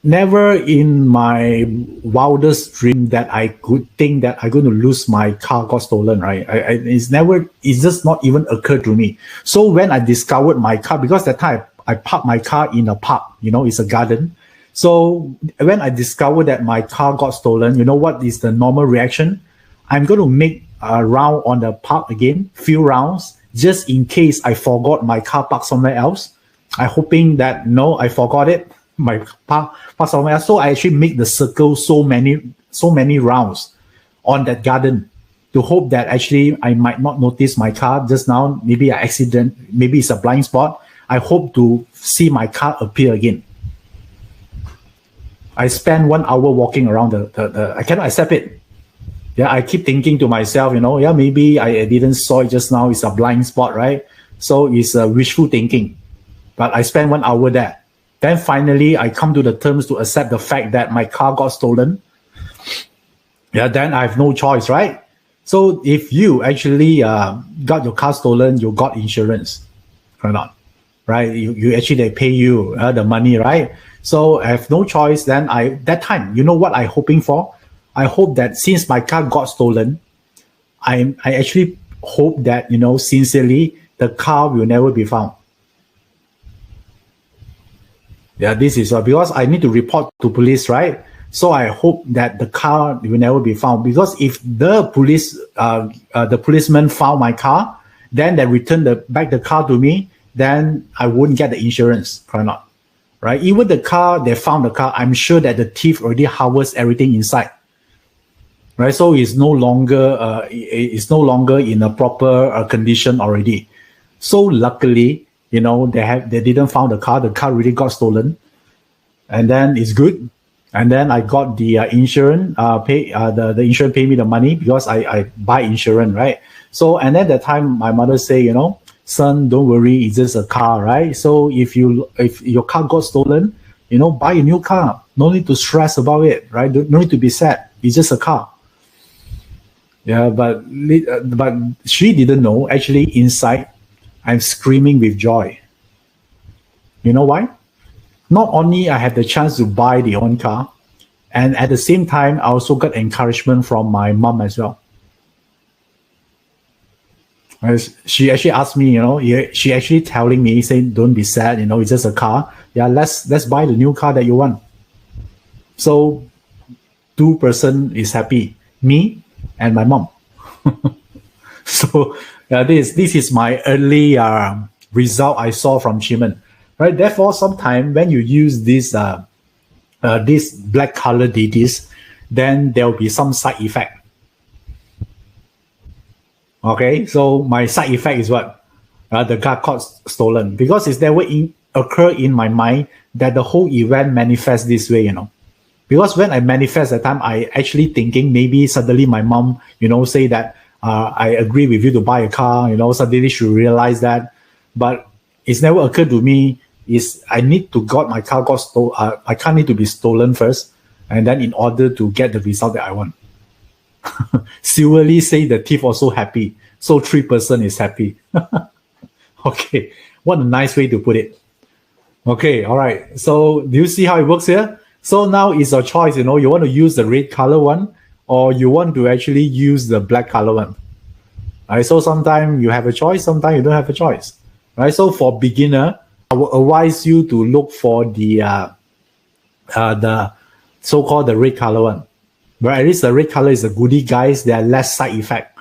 Never in my wildest dream that I could think that I'm going to lose my car got stolen, right? It's just not even occurred to me. So when I discovered my car, because that time I parked my car in a park, it's a garden. So when I discovered that my car got stolen, you know what is the normal reaction? I'm going to make a round on the park again, few rounds, just in case I forgot my car parked somewhere else. I'm hoping that, no, I forgot it. My car parked somewhere else. So I actually make the circle so many rounds on that garden. to hope that actually I might not notice my car just now, maybe an accident, maybe it's a blind spot. I hope to see my car appear again. I spend 1 hour walking around I cannot accept it. Yeah, I keep thinking to myself, maybe I didn't saw it just now, it's a blind spot, right? So it's wishful thinking. But I spent 1 hour there. Then finally, I come to the terms to accept the fact that my car got stolen. Yeah, then I have no choice, right? So if you actually got your car stolen, you got insurance or not, right? You actually, they pay you the money, right? So I have no choice. Then that time, you know what I'm hoping for? I hope that since my car got stolen, I actually hope that, sincerely, the car will never be found. Yeah, this is because I need to report to police, right? So I hope that the car will never be found, because if the policeman found my car, then they return back the car to me, then I wouldn't get the insurance, or not, right? Even they found the car, I'm sure that the thief already harvests everything inside, right? So it's no longer in a proper condition already. So luckily, they didn't found the car really got stolen, and then it's good. And then I got the insurance, the insurance pay me the money because I buy insurance, right? So, and then that time my mother say, son, don't worry, it's just a car, right? So if your car got stolen, buy a new car. No need to stress about it, right? No need to be sad. It's just a car. Yeah, but she didn't know, actually inside, I'm screaming with joy. You know why? Not only I had the chance to buy the own car, and at the same time, I also got encouragement from my mom as well. She actually asked me, she actually telling me, saying, don't be sad, it's just a car. Yeah, let's buy the new car that you want. So 2 person is happy, me and my mom. So this is my early result I saw from Qi Men. Right. Therefore, sometimes when you use this black color deities, then there will be some side effect. Okay, so my side effect is what? The car got stolen, because it's never occur in my mind that the whole event manifests this way, Because when I manifest that time, I actually thinking maybe suddenly my mom, say that I agree with you to buy a car, suddenly she realize that. But it's never occurred to me is I need to got my car got stolen. My car need to be stolen first, and then in order to get the result that I want. Silverly say the thief also happy, so 3 person is happy. Okay, what a nice way to put it. Okay, all right. So do you see how it works here? So now it's a choice. You want to use the red color one, or you want to actually use the black color one. Right. So sometimes you have a choice, sometimes you don't have a choice. Right. So for beginner, I will advise you to look for the so-called the red color one. But at least the red color is a goodie, guys. There are less side effect.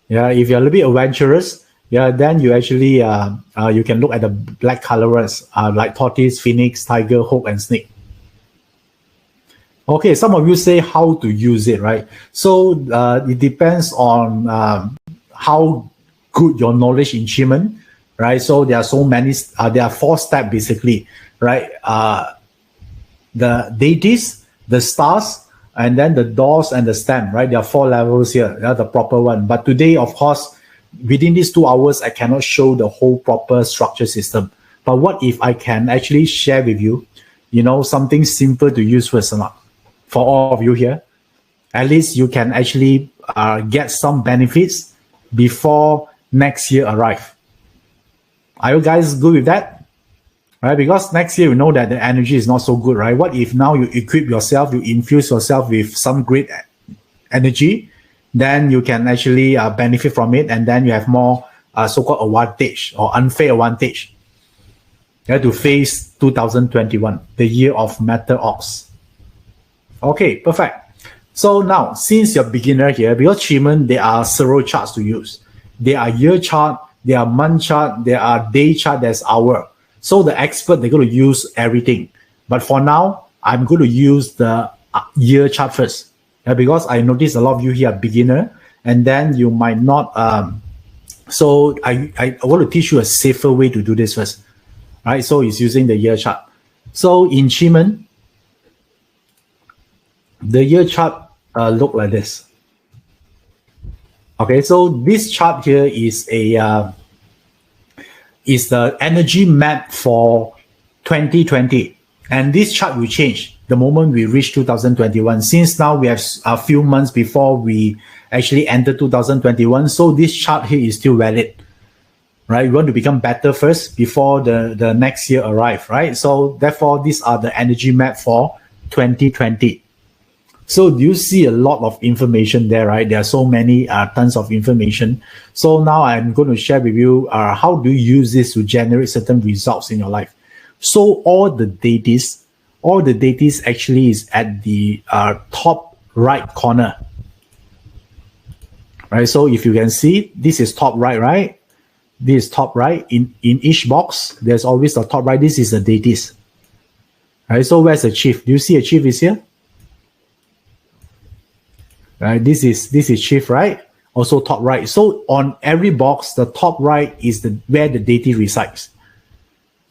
Yeah, if you're a little bit adventurous, then you actually you can look at the black color ones, like tortoise, phoenix, tiger, hawk, and snake. Okay, some of you say how to use it, right? So it depends on how good your knowledge in Qi Men, right? So there are so many, there are 4 steps basically, right? The deities, the stars, and then the doors and the stem, right? There are 4 levels here. That's the proper one. But today, of course, within these 2 hours, I cannot show the whole proper structure system. But what if I can actually share with you, something simple to use first or not? For all of you here, at least you can actually get some benefits before next year arrive. Are you guys good with that? Right, because next year we know that the energy is not so good, right? What if now you equip yourself, you infuse yourself with some great energy, then you can actually benefit from it, and then you have more so-called advantage or unfair advantage. You have to face 2021, the year of Matter Ox. Okay, perfect. So now, since you're beginner here, because Qi Men, there are several charts to use. There are year chart, there are month chart, there are day chart, there's hour. So the expert, they're going to use everything. But for now, I'm going to use the year chart first. Because I noticed a lot of you here are beginner, and then you might not. So I want to teach you a safer way to do this first, right? So it's using the year chart. So in Qi Men, the year chart look like this. Okay, so this chart here is the energy map for 2020, and this chart will change the moment we reach 2021. Since now we have a few months before we actually enter 2021, so this chart here is still valid, right? We want to become better first before the next year arrive, right? So therefore, these are the energy map for 2020. So do you see a lot of information there, right? There are so many tons of information. So now I'm going to share with you how do you use this to generate certain results in your life. So all the deities actually is at the top right corner, right? So if you can see, this is top right, right? This is top right. In each box, there's always the top right. This is the deities, right? So where's the chief? Do you see a chief is here? Right, this is chief, right? Also top right. So on every box, the top right is where the deity resides.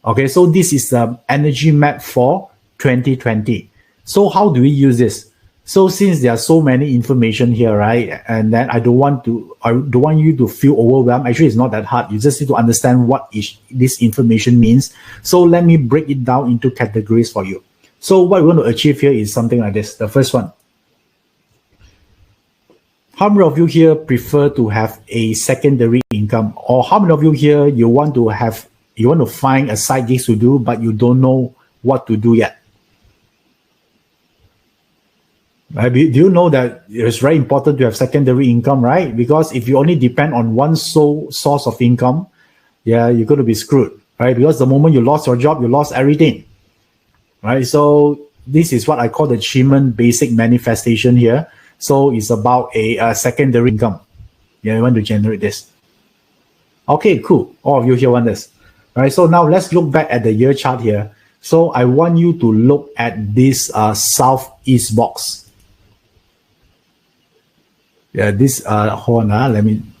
Okay, so this is the energy map for 2020. So how do we use this? So since there are so many information here, right? And then I don't want you to feel overwhelmed. Actually, it's not that hard. You just need to understand what this information means. So let me break it down into categories for you. So what we want to achieve here is something like this. The first one. How many of you here prefer to have a secondary income? Or how many of you here you want to find a side gig to do, but you don't know what to do yet? Right? Do you know that it's very important to have secondary income, right? Because if you only depend on one sole source of income, yeah, you're going to be screwed, right? Because the moment you lost your job, you lost everything, right? So this is what I call the Qi Men basic manifestation here. So it's about a secondary income. Yeah, you want to generate this. Okay, cool. All of you here want this. All right, so now let's look back at the year chart here. So I want you to look at this southeast box. Yeah, this, hold on,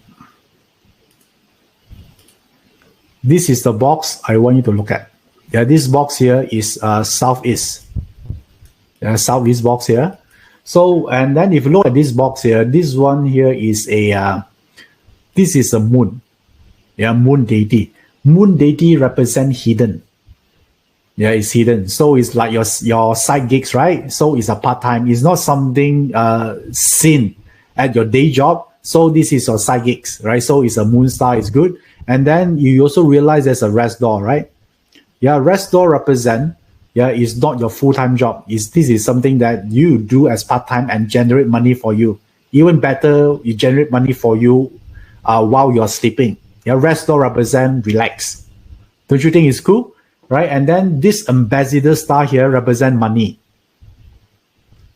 this is the box I want you to look at. Yeah, this box here is southeast. Yeah, southeast box here. So, and then if you look at this box here, this one here is this is a moon. Yeah, moon deity. Moon deity represent hidden. Yeah, it's hidden. So it's like your side gigs, right? So it's a part-time. It's not something seen at your day job. So this is your side gigs, right? So it's a moon star, it's good. And then you also realize there's a rest door, right? Yeah, rest door represent, yeah, it's not your full-time job. This is something that you do as part-time and generate money for you. Even better, you generate money for you while you're sleeping. Yeah, rest door represent relax. Don't you think it's cool? Right? And then this ambassador star here represent money.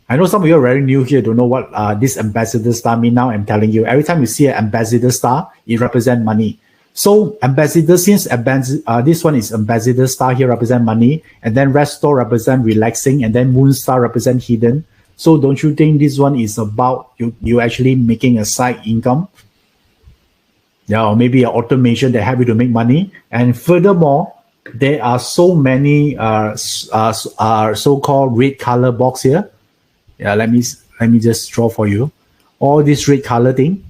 I know some of you are very new here, don't know what this ambassador star mean. Now I'm telling you. Every time you see an ambassador star, it represents money. So ambassador, since this one is ambassador star here represent money, and then rest store represent relaxing, and then moon star represent hidden. So don't you think this one is about you actually making a side income? Yeah, or maybe an automation that help you to make money. And furthermore, there are so many so-called red color box here. Yeah, let me just draw for you. All this red color thing.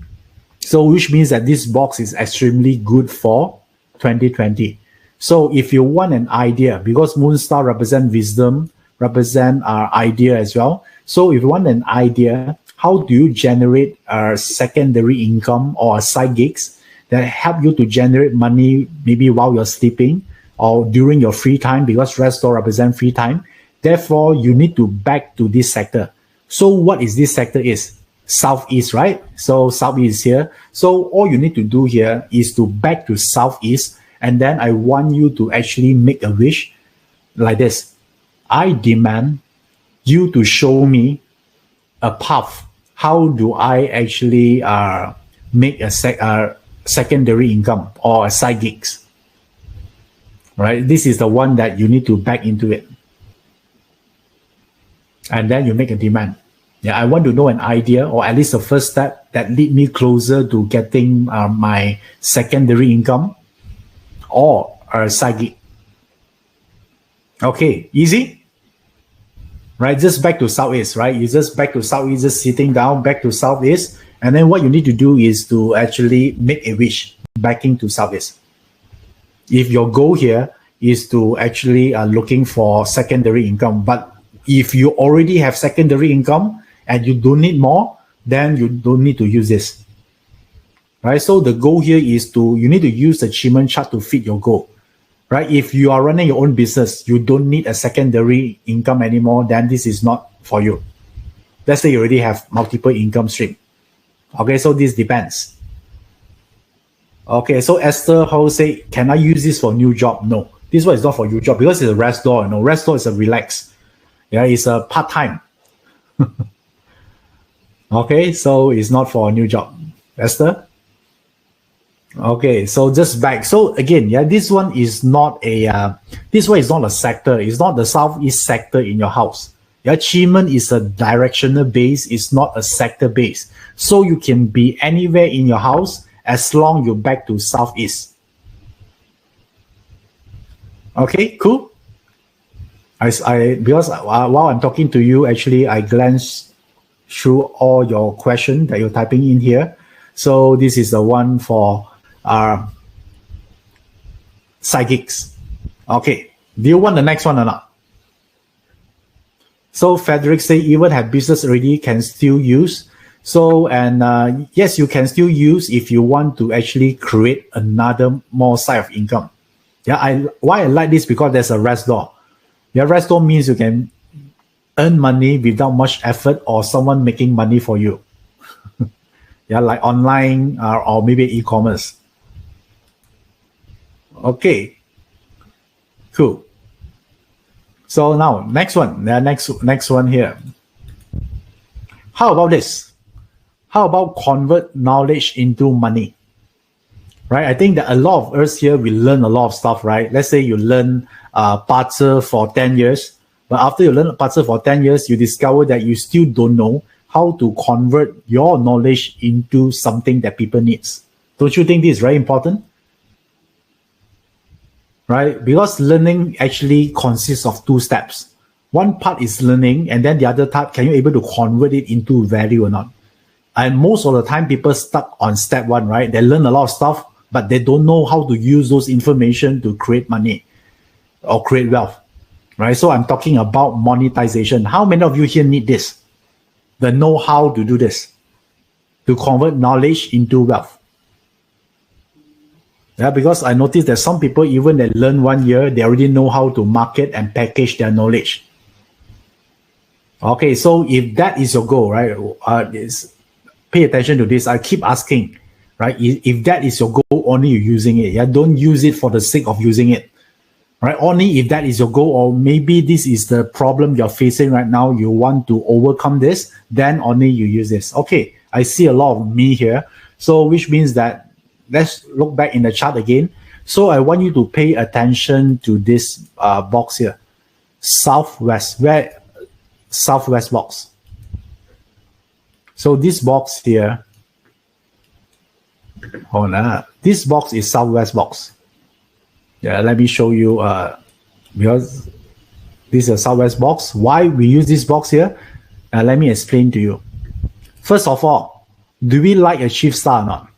So which means that this box is extremely good for 2020. So if you want an idea, because moon star represent wisdom, represent idea as well. So if you want an idea, how do you generate a secondary income or side gigs that help you to generate money maybe while you're sleeping or during your free time, because rest store represent free time. Therefore, you need to back to this sector. So what is this sector is? Southeast, right? So southeast here. So all you need to do here is to back to southeast, and then I want you to actually make a wish like this. I demand you to show me a path. How do I actually make a secondary income or a side gigs? Right? This is the one that you need to back into it. And then you make a demand. Yeah, I want to know an idea, or at least the first step that lead me closer to getting my secondary income or a side gig. Okay, easy, right? Just back to Southeast, right? You just back to Southeast, just sitting down, back to Southeast, and then what you need to do is to actually make a wish backing to Southeast. If your goal here is to actually looking for secondary income, but if you already have secondary income and you don't need more, then you don't need to use this, right? So the goal here is you need to use the Qi Men chart to fit your goal, right? If you are running your own business, you don't need a secondary income anymore, then this is not for you. Let's say you already have multiple income stream. Okay, so this depends. Okay, so Esther Ho say, can I use this for new job? No, this one is not for new job because it's a rest door. Rest door is a relax. Yeah, it's a part-time. Okay, so it's not for a new job. Esther? Okay, so just back. So again, yeah, this one is not a sector. It's not the Southeast sector in your house. Yeah, Qi Men is a directional base. It's not a sector base. So you can be anywhere in your house as long you're back to Southeast. Okay, cool. Because while I'm talking to you, actually, I glanced through all your questions that you're typing in here. So this is the one for psychics. Okay, do you want the next one or not? So Frederick say, even have business already, can still use. So, and yes, you can still use if you want to actually create another more side of income. Yeah, why I like this, because there's a rest door. Yeah, rest door means you can earn money without much effort or someone making money for you. Yeah, like online or maybe e-commerce. Okay, cool. So now, next one, the next one here. How about this? How about convert knowledge into money? Right, I think that a lot of us here, we learn a lot of stuff, right? Let's say you learn Patzer for 10 years, but after you learn Patzer for 10 years, you discover that you still don't know how to convert your knowledge into something that people needs. Don't you think this is very important? Right? Because learning actually consists of two steps. One part is learning, and then the other part, can you able to convert it into value or not? And most of the time, people stuck on step one, right? They learn a lot of stuff, but they don't know how to use those information to create money or create wealth, right? So I'm talking about monetization. How many of you here need this? The know-how to do this, to convert knowledge into wealth. Yeah, because I noticed that some people, even they learn 1 year, they already know how to market and package their knowledge. Okay, so if that is your goal, right, pay attention to this. I keep asking, right, if that is your goal, only you're using it. Yeah, don't use it for the sake of using it. Right, only if that is your goal, or maybe this is the problem you're facing right now, you want to overcome this, then only you use this. Okay, I see a lot of me here. So which means that, let's look back in the chart again. So I want you to pay attention to this box here. Southwest box. So this box here, this box is Southwest box. Yeah, let me show you, because this is a Southwest box. Why we use this box here? Let me explain to you. First of all, do we like a chief star or not?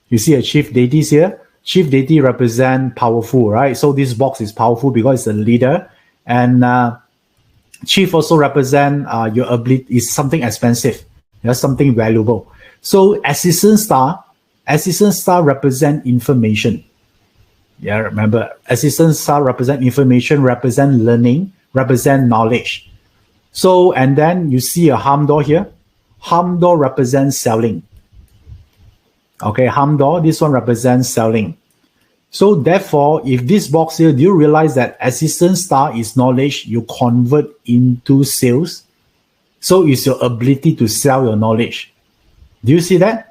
You see a chief deities here. Chief deity represent powerful, right? So this box is powerful because it's a leader. And chief also represent your ability is something expensive, something valuable. So assistant star represent information. Yeah, remember, assistant star represent information, represent learning, represent knowledge. So, and then you see a harm door here. Harm door represents selling. Okay, harm door, this one represents selling. So therefore, if this box here, do you realize that assistant star is knowledge, you convert into sales? So it's your ability to sell your knowledge. Do you see that?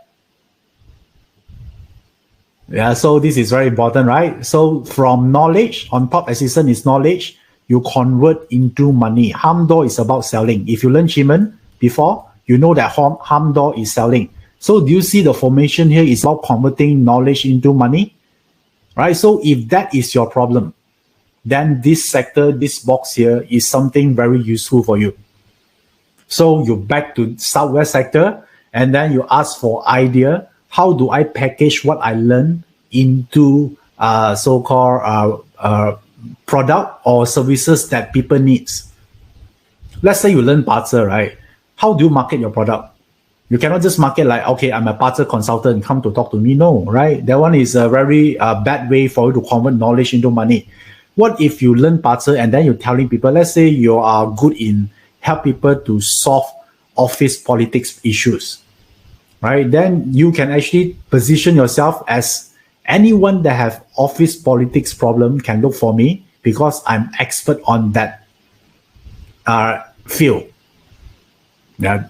Yeah, so this is very important, right? So from knowledge, on top assistant is knowledge, you convert into money. Harm door is about selling. If you learn Qi Men, before, you know that Ham Door is selling. So do you see the formation here is about converting knowledge into money? Right? So if that is your problem, then this sector, this box here is something very useful for you. So you back to Southwest sector, and then you ask for idea. How do I package what I learned into so-called product or services that people needs? Let's say you learn parts, right? How do you market your product? You cannot just market like, okay, I'm a parts consultant, come to talk to me. No, right? That one is a very bad way for you to convert knowledge into money. What if you learn parts and then you're telling people, let's say you are good in help people to solve office politics issues, right? Then you can actually position yourself as anyone that have office politics problem can look for me because I'm expert on that field. Yeah.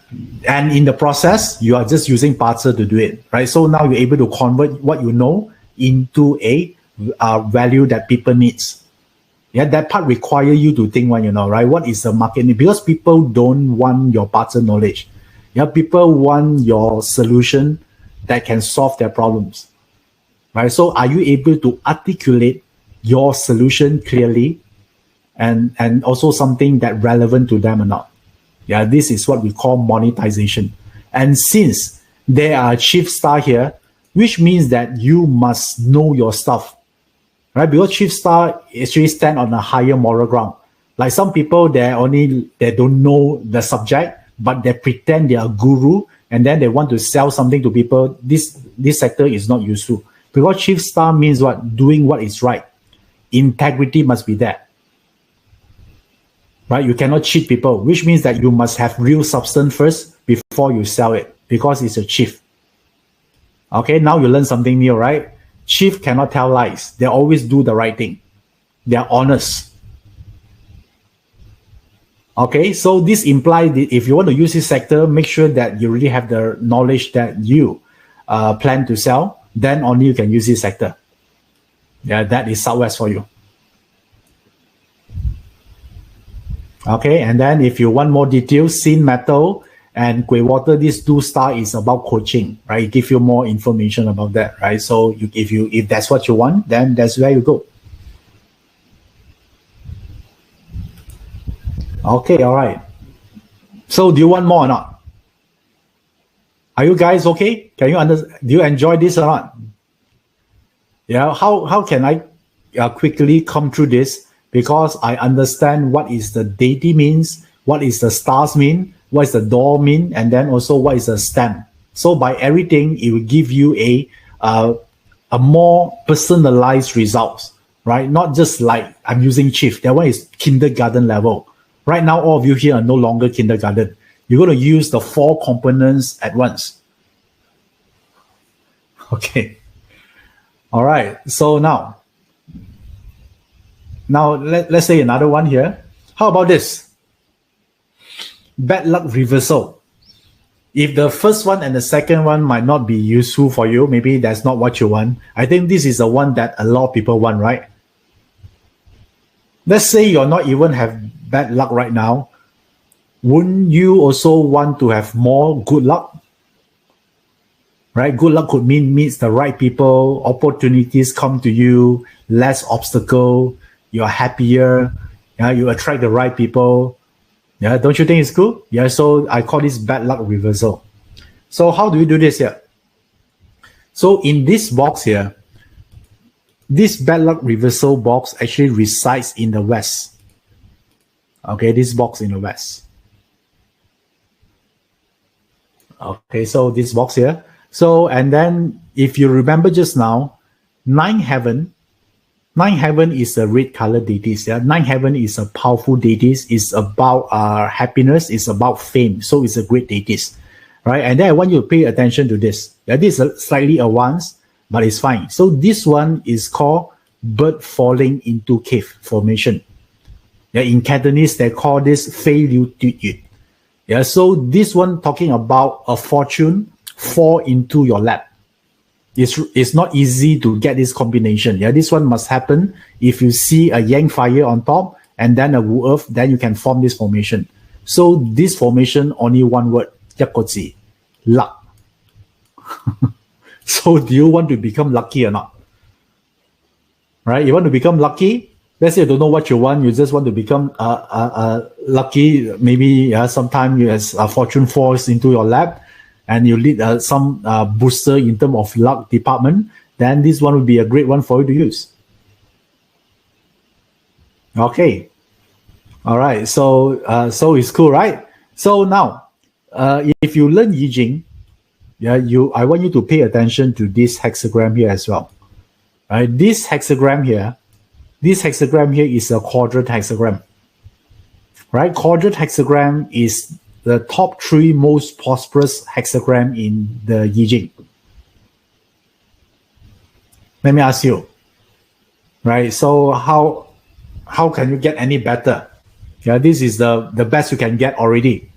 And in the process, you are just using parser to do it, right? So now you're able to convert what you know into a value that people needs. Yeah, that part require you to think one, right? What is the market need? Because people don't want your parser knowledge. Yeah, people want your solution that can solve their problems, right? So are you able to articulate your solution clearly and also something that relevant to them or not? Yeah, this is what we call monetization. And since there are chief star here, which means that you must know your stuff, right? Because chief star actually stand on a higher moral ground. Like some people, they don't know the subject, but they pretend they are guru, and then they want to sell something to people. This sector is not useful because chief star means what? Doing what is right. Integrity must be there. Right? You cannot cheat people, which means that you must have real substance first before you sell it because it's a chief. Okay, now you learn something new, right? Chief cannot tell lies. They always do the right thing. They are honest. Okay, so this implies that if you want to use this sector, make sure that you really have the knowledge that you plan to sell, then only you can use this sector. Yeah, that is Southwest for you. Okay, and then if you want more details, Sin Metal and Grey Water, these 2 star is about coaching, right? It give you more information about that, right? So if that's what you want, then that's where you go. Okay, all right. So do you want more or not? Are you guys okay? Can you understand? Do you enjoy this or not? Yeah, how can I quickly come through this? Because I understand what is the deity means, what is the stars mean, what is the door mean, and then also what is the stem. So by everything, it will give you a more personalized results, right? Not just like I'm using chief. That one is kindergarten level. Right now, all of you here are no longer kindergarten. You're going to use the 4 components at once. Okay. All right. So now let's say another one here. How about this? Bad luck reversal. If the first one and the second one might not be useful for you, maybe that's not what you want. I think this is the one that a lot of people want, right? Let's say you're not even have bad luck right now. Wouldn't you also want to have more good luck? Right? Good luck could mean meets the right people, opportunities come to you, less obstacle, you're happier, yeah, you attract the right people. Yeah, don't you think it's cool? Yeah, so I call this bad luck reversal. So how do we do this here? So in this box here, this bad luck reversal box actually resides in the West. Okay, this box in the West. Okay, so this box here. So, and then if you remember just now, Ninth Heaven is a red color deities. Yeah? Ninth Heaven is a powerful deities. It's about happiness. It's about fame. So it's a great deities, right? And then I want you to pay attention to this. Yeah, this is slightly advanced, but it's fine. So this one is called bird falling into cave formation. Yeah, in Cantonese, they call this Fei Liu Tu Yu. Yeah, so this one talking about a fortune fall into your lap. It's not easy to get this combination. Yeah, this one must happen if you see a yang fire on top and then a wu earth, then you can form this formation. So this formation, only one word, 一個字, luck. So do you want to become lucky or not? Right? You want to become lucky? Let's say you don't know what you want. You just want to become lucky. Maybe sometime you as fortune falls into your lap and you need some booster in terms of luck department. Then this one would be a great one for you to use. Okay. All right. So it's cool, right? So now, if you learn Yi Jing, I want you to pay attention to this hexagram here as well. Right? This hexagram here is a quadrant hexagram. Right? Quadrant hexagram is the top 3 most prosperous hexagram in the Yi Jing. Let me ask you. Right? So how can you get any better? Yeah, this is the best you can get already.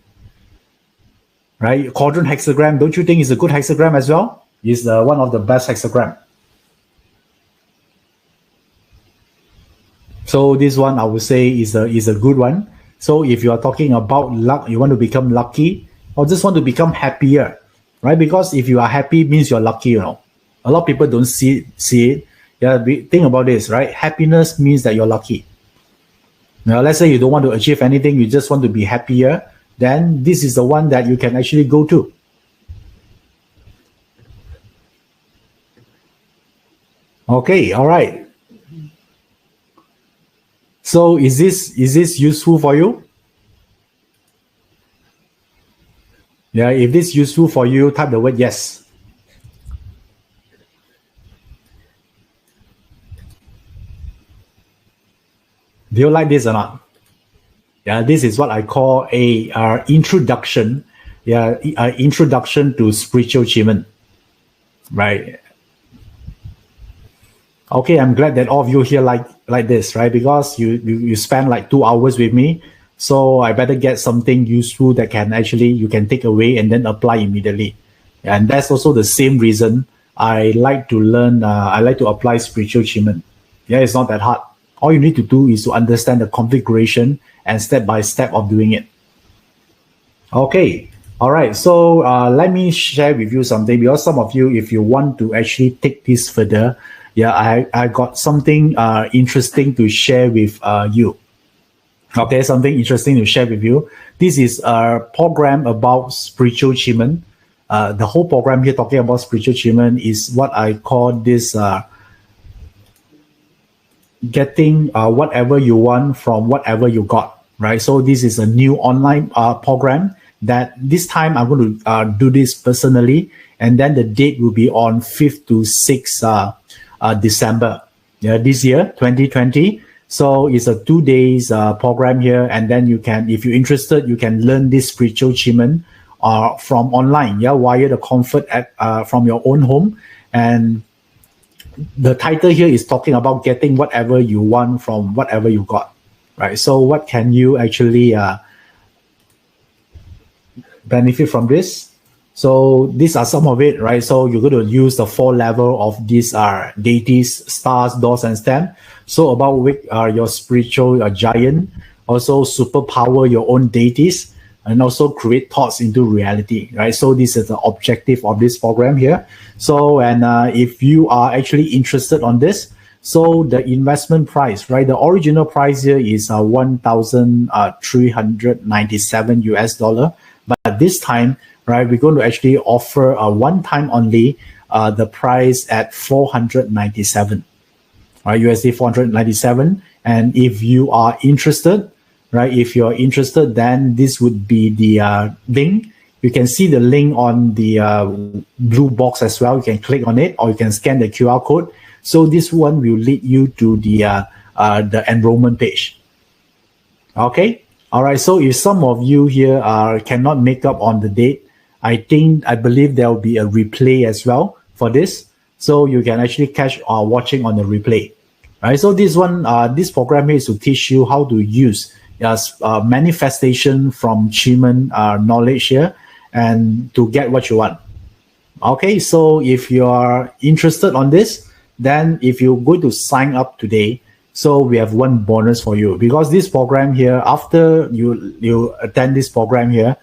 Right? Quadrant hexagram, don't you think is a good hexagram as well? It's one of the best hexagram. So this one I would say is a good one. So if you are talking about luck, you want to become lucky or just want to become happier, right? Because if you are happy means you're lucky, you know. A lot of people don't see it. Yeah, think about this, right? Happiness means that you're lucky. Now, let's say you don't want to achieve anything, you just want to be happier, then this is the one that you can actually go to. Okay, all right. So is this useful for you? Yeah, if this is useful for you, type the word yes. Do you like this or not? Yeah, this is what I call a introduction. Yeah, introduction to spiritual Qi Men. Right. Okay, I'm glad that all of you here like this, right? Because you spend like 2 hours with me, so I better get something useful that you can take away and then apply immediately. And that's also the same reason I like to learn. I like to apply spiritual Qi Men. Yeah, it's not that hard. All you need to do is to understand the configuration and step by step of doing it. Okay. All right. So let me share with you something, because some of you, if you want to actually take this further, I got something interesting to share with you. Okay, something interesting to share with you. This is a program about spiritual Qi Men. The whole program here talking about spiritual Qi Men is what I call this getting whatever you want from whatever you got, right? So this is a new online program that this time I'm going to do this personally, and then the date will be on 5th to 6th December this year, 2020. So it's a 2 days program here, and then you can, if you're interested, you can learn this spiritual Qi Men from online, via the comfort from your own home. And the title here is talking about getting whatever you want from whatever you got, right? So what can you actually benefit from this? So these are some of it, right? So you're going to use the 4 level of these deities, stars, doors, and stamp. So about which are your spiritual giant, also superpower your own deities, and also create thoughts into reality, right? So this is the objective of this program here. So, and if you are actually interested on this, so the investment price, right? The original price here is $1,397 US. But this time, right, we're going to actually offer a one-time only the price at 497, right? USD 497. And if you are interested, right, if you're interested, then this would be the link. You can see the link on the blue box as well. You can click on it, or you can scan the QR code. So this one will lead you to the enrollment page. Okay. All right. So if some of you here cannot make up on the date, I believe there will be a replay as well for this. So you can actually catch watching on the replay. Right. So this one, this program is to teach you how to use manifestation from Qi Men knowledge here and to get what you want. Okay, so if you are interested on this, then if you're going to sign up today, So we have one bonus for you, because this program here, after you attend this program here,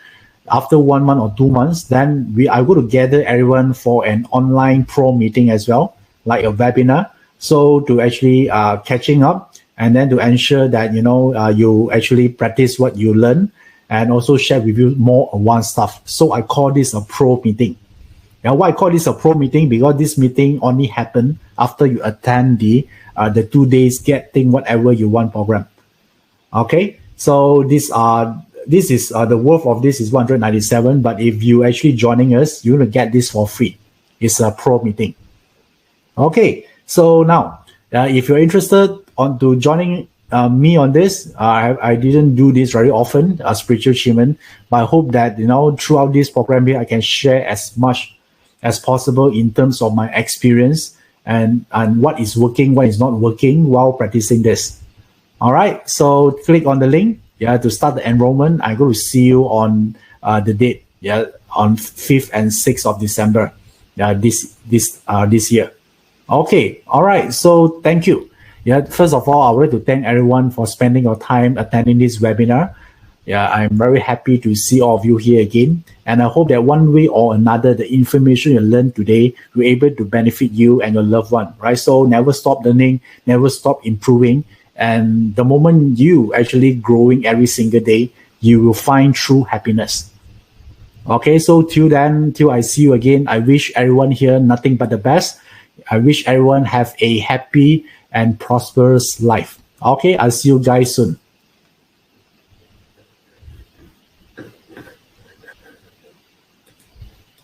after 1 month or 2 months, then we are going to gather everyone for an online pro meeting as well, like a webinar. So to actually catching up, and then to ensure that you actually practice what you learn, and also share with you more advanced stuff. So I call this a pro meeting. Now, why I call this a pro meeting? Because this meeting only happen after you attend the 2 days getting whatever you want program. Okay, so this is the worth of this is 197. But if you actually joining us, you're gonna get this for free. It's a pro meeting. Okay, so now if you're interested to joining me on this, I didn't do this very often, spiritual achievement, but I hope that throughout this program here, I can share as much as possible in terms of my experience and what is working, what is not working while practicing this. All right, so click on the link to start the enrollment. I'm going to see you on the date on 5th and 6th of December this year. Okay, all right, so thank you. First of all, I would like to thank everyone for spending your time attending this webinar. I'm very happy to see all of you here again. And I hope that one way or another, the information you learned today will be able to benefit you and your loved one, right? So never stop learning, never stop improving. And the moment you actually growing every single day, you will find true happiness. Okay, so till then, till I see you again, I wish everyone here nothing but the best. I wish everyone have a happy and prosperous life. Okay, I'll see you guys soon.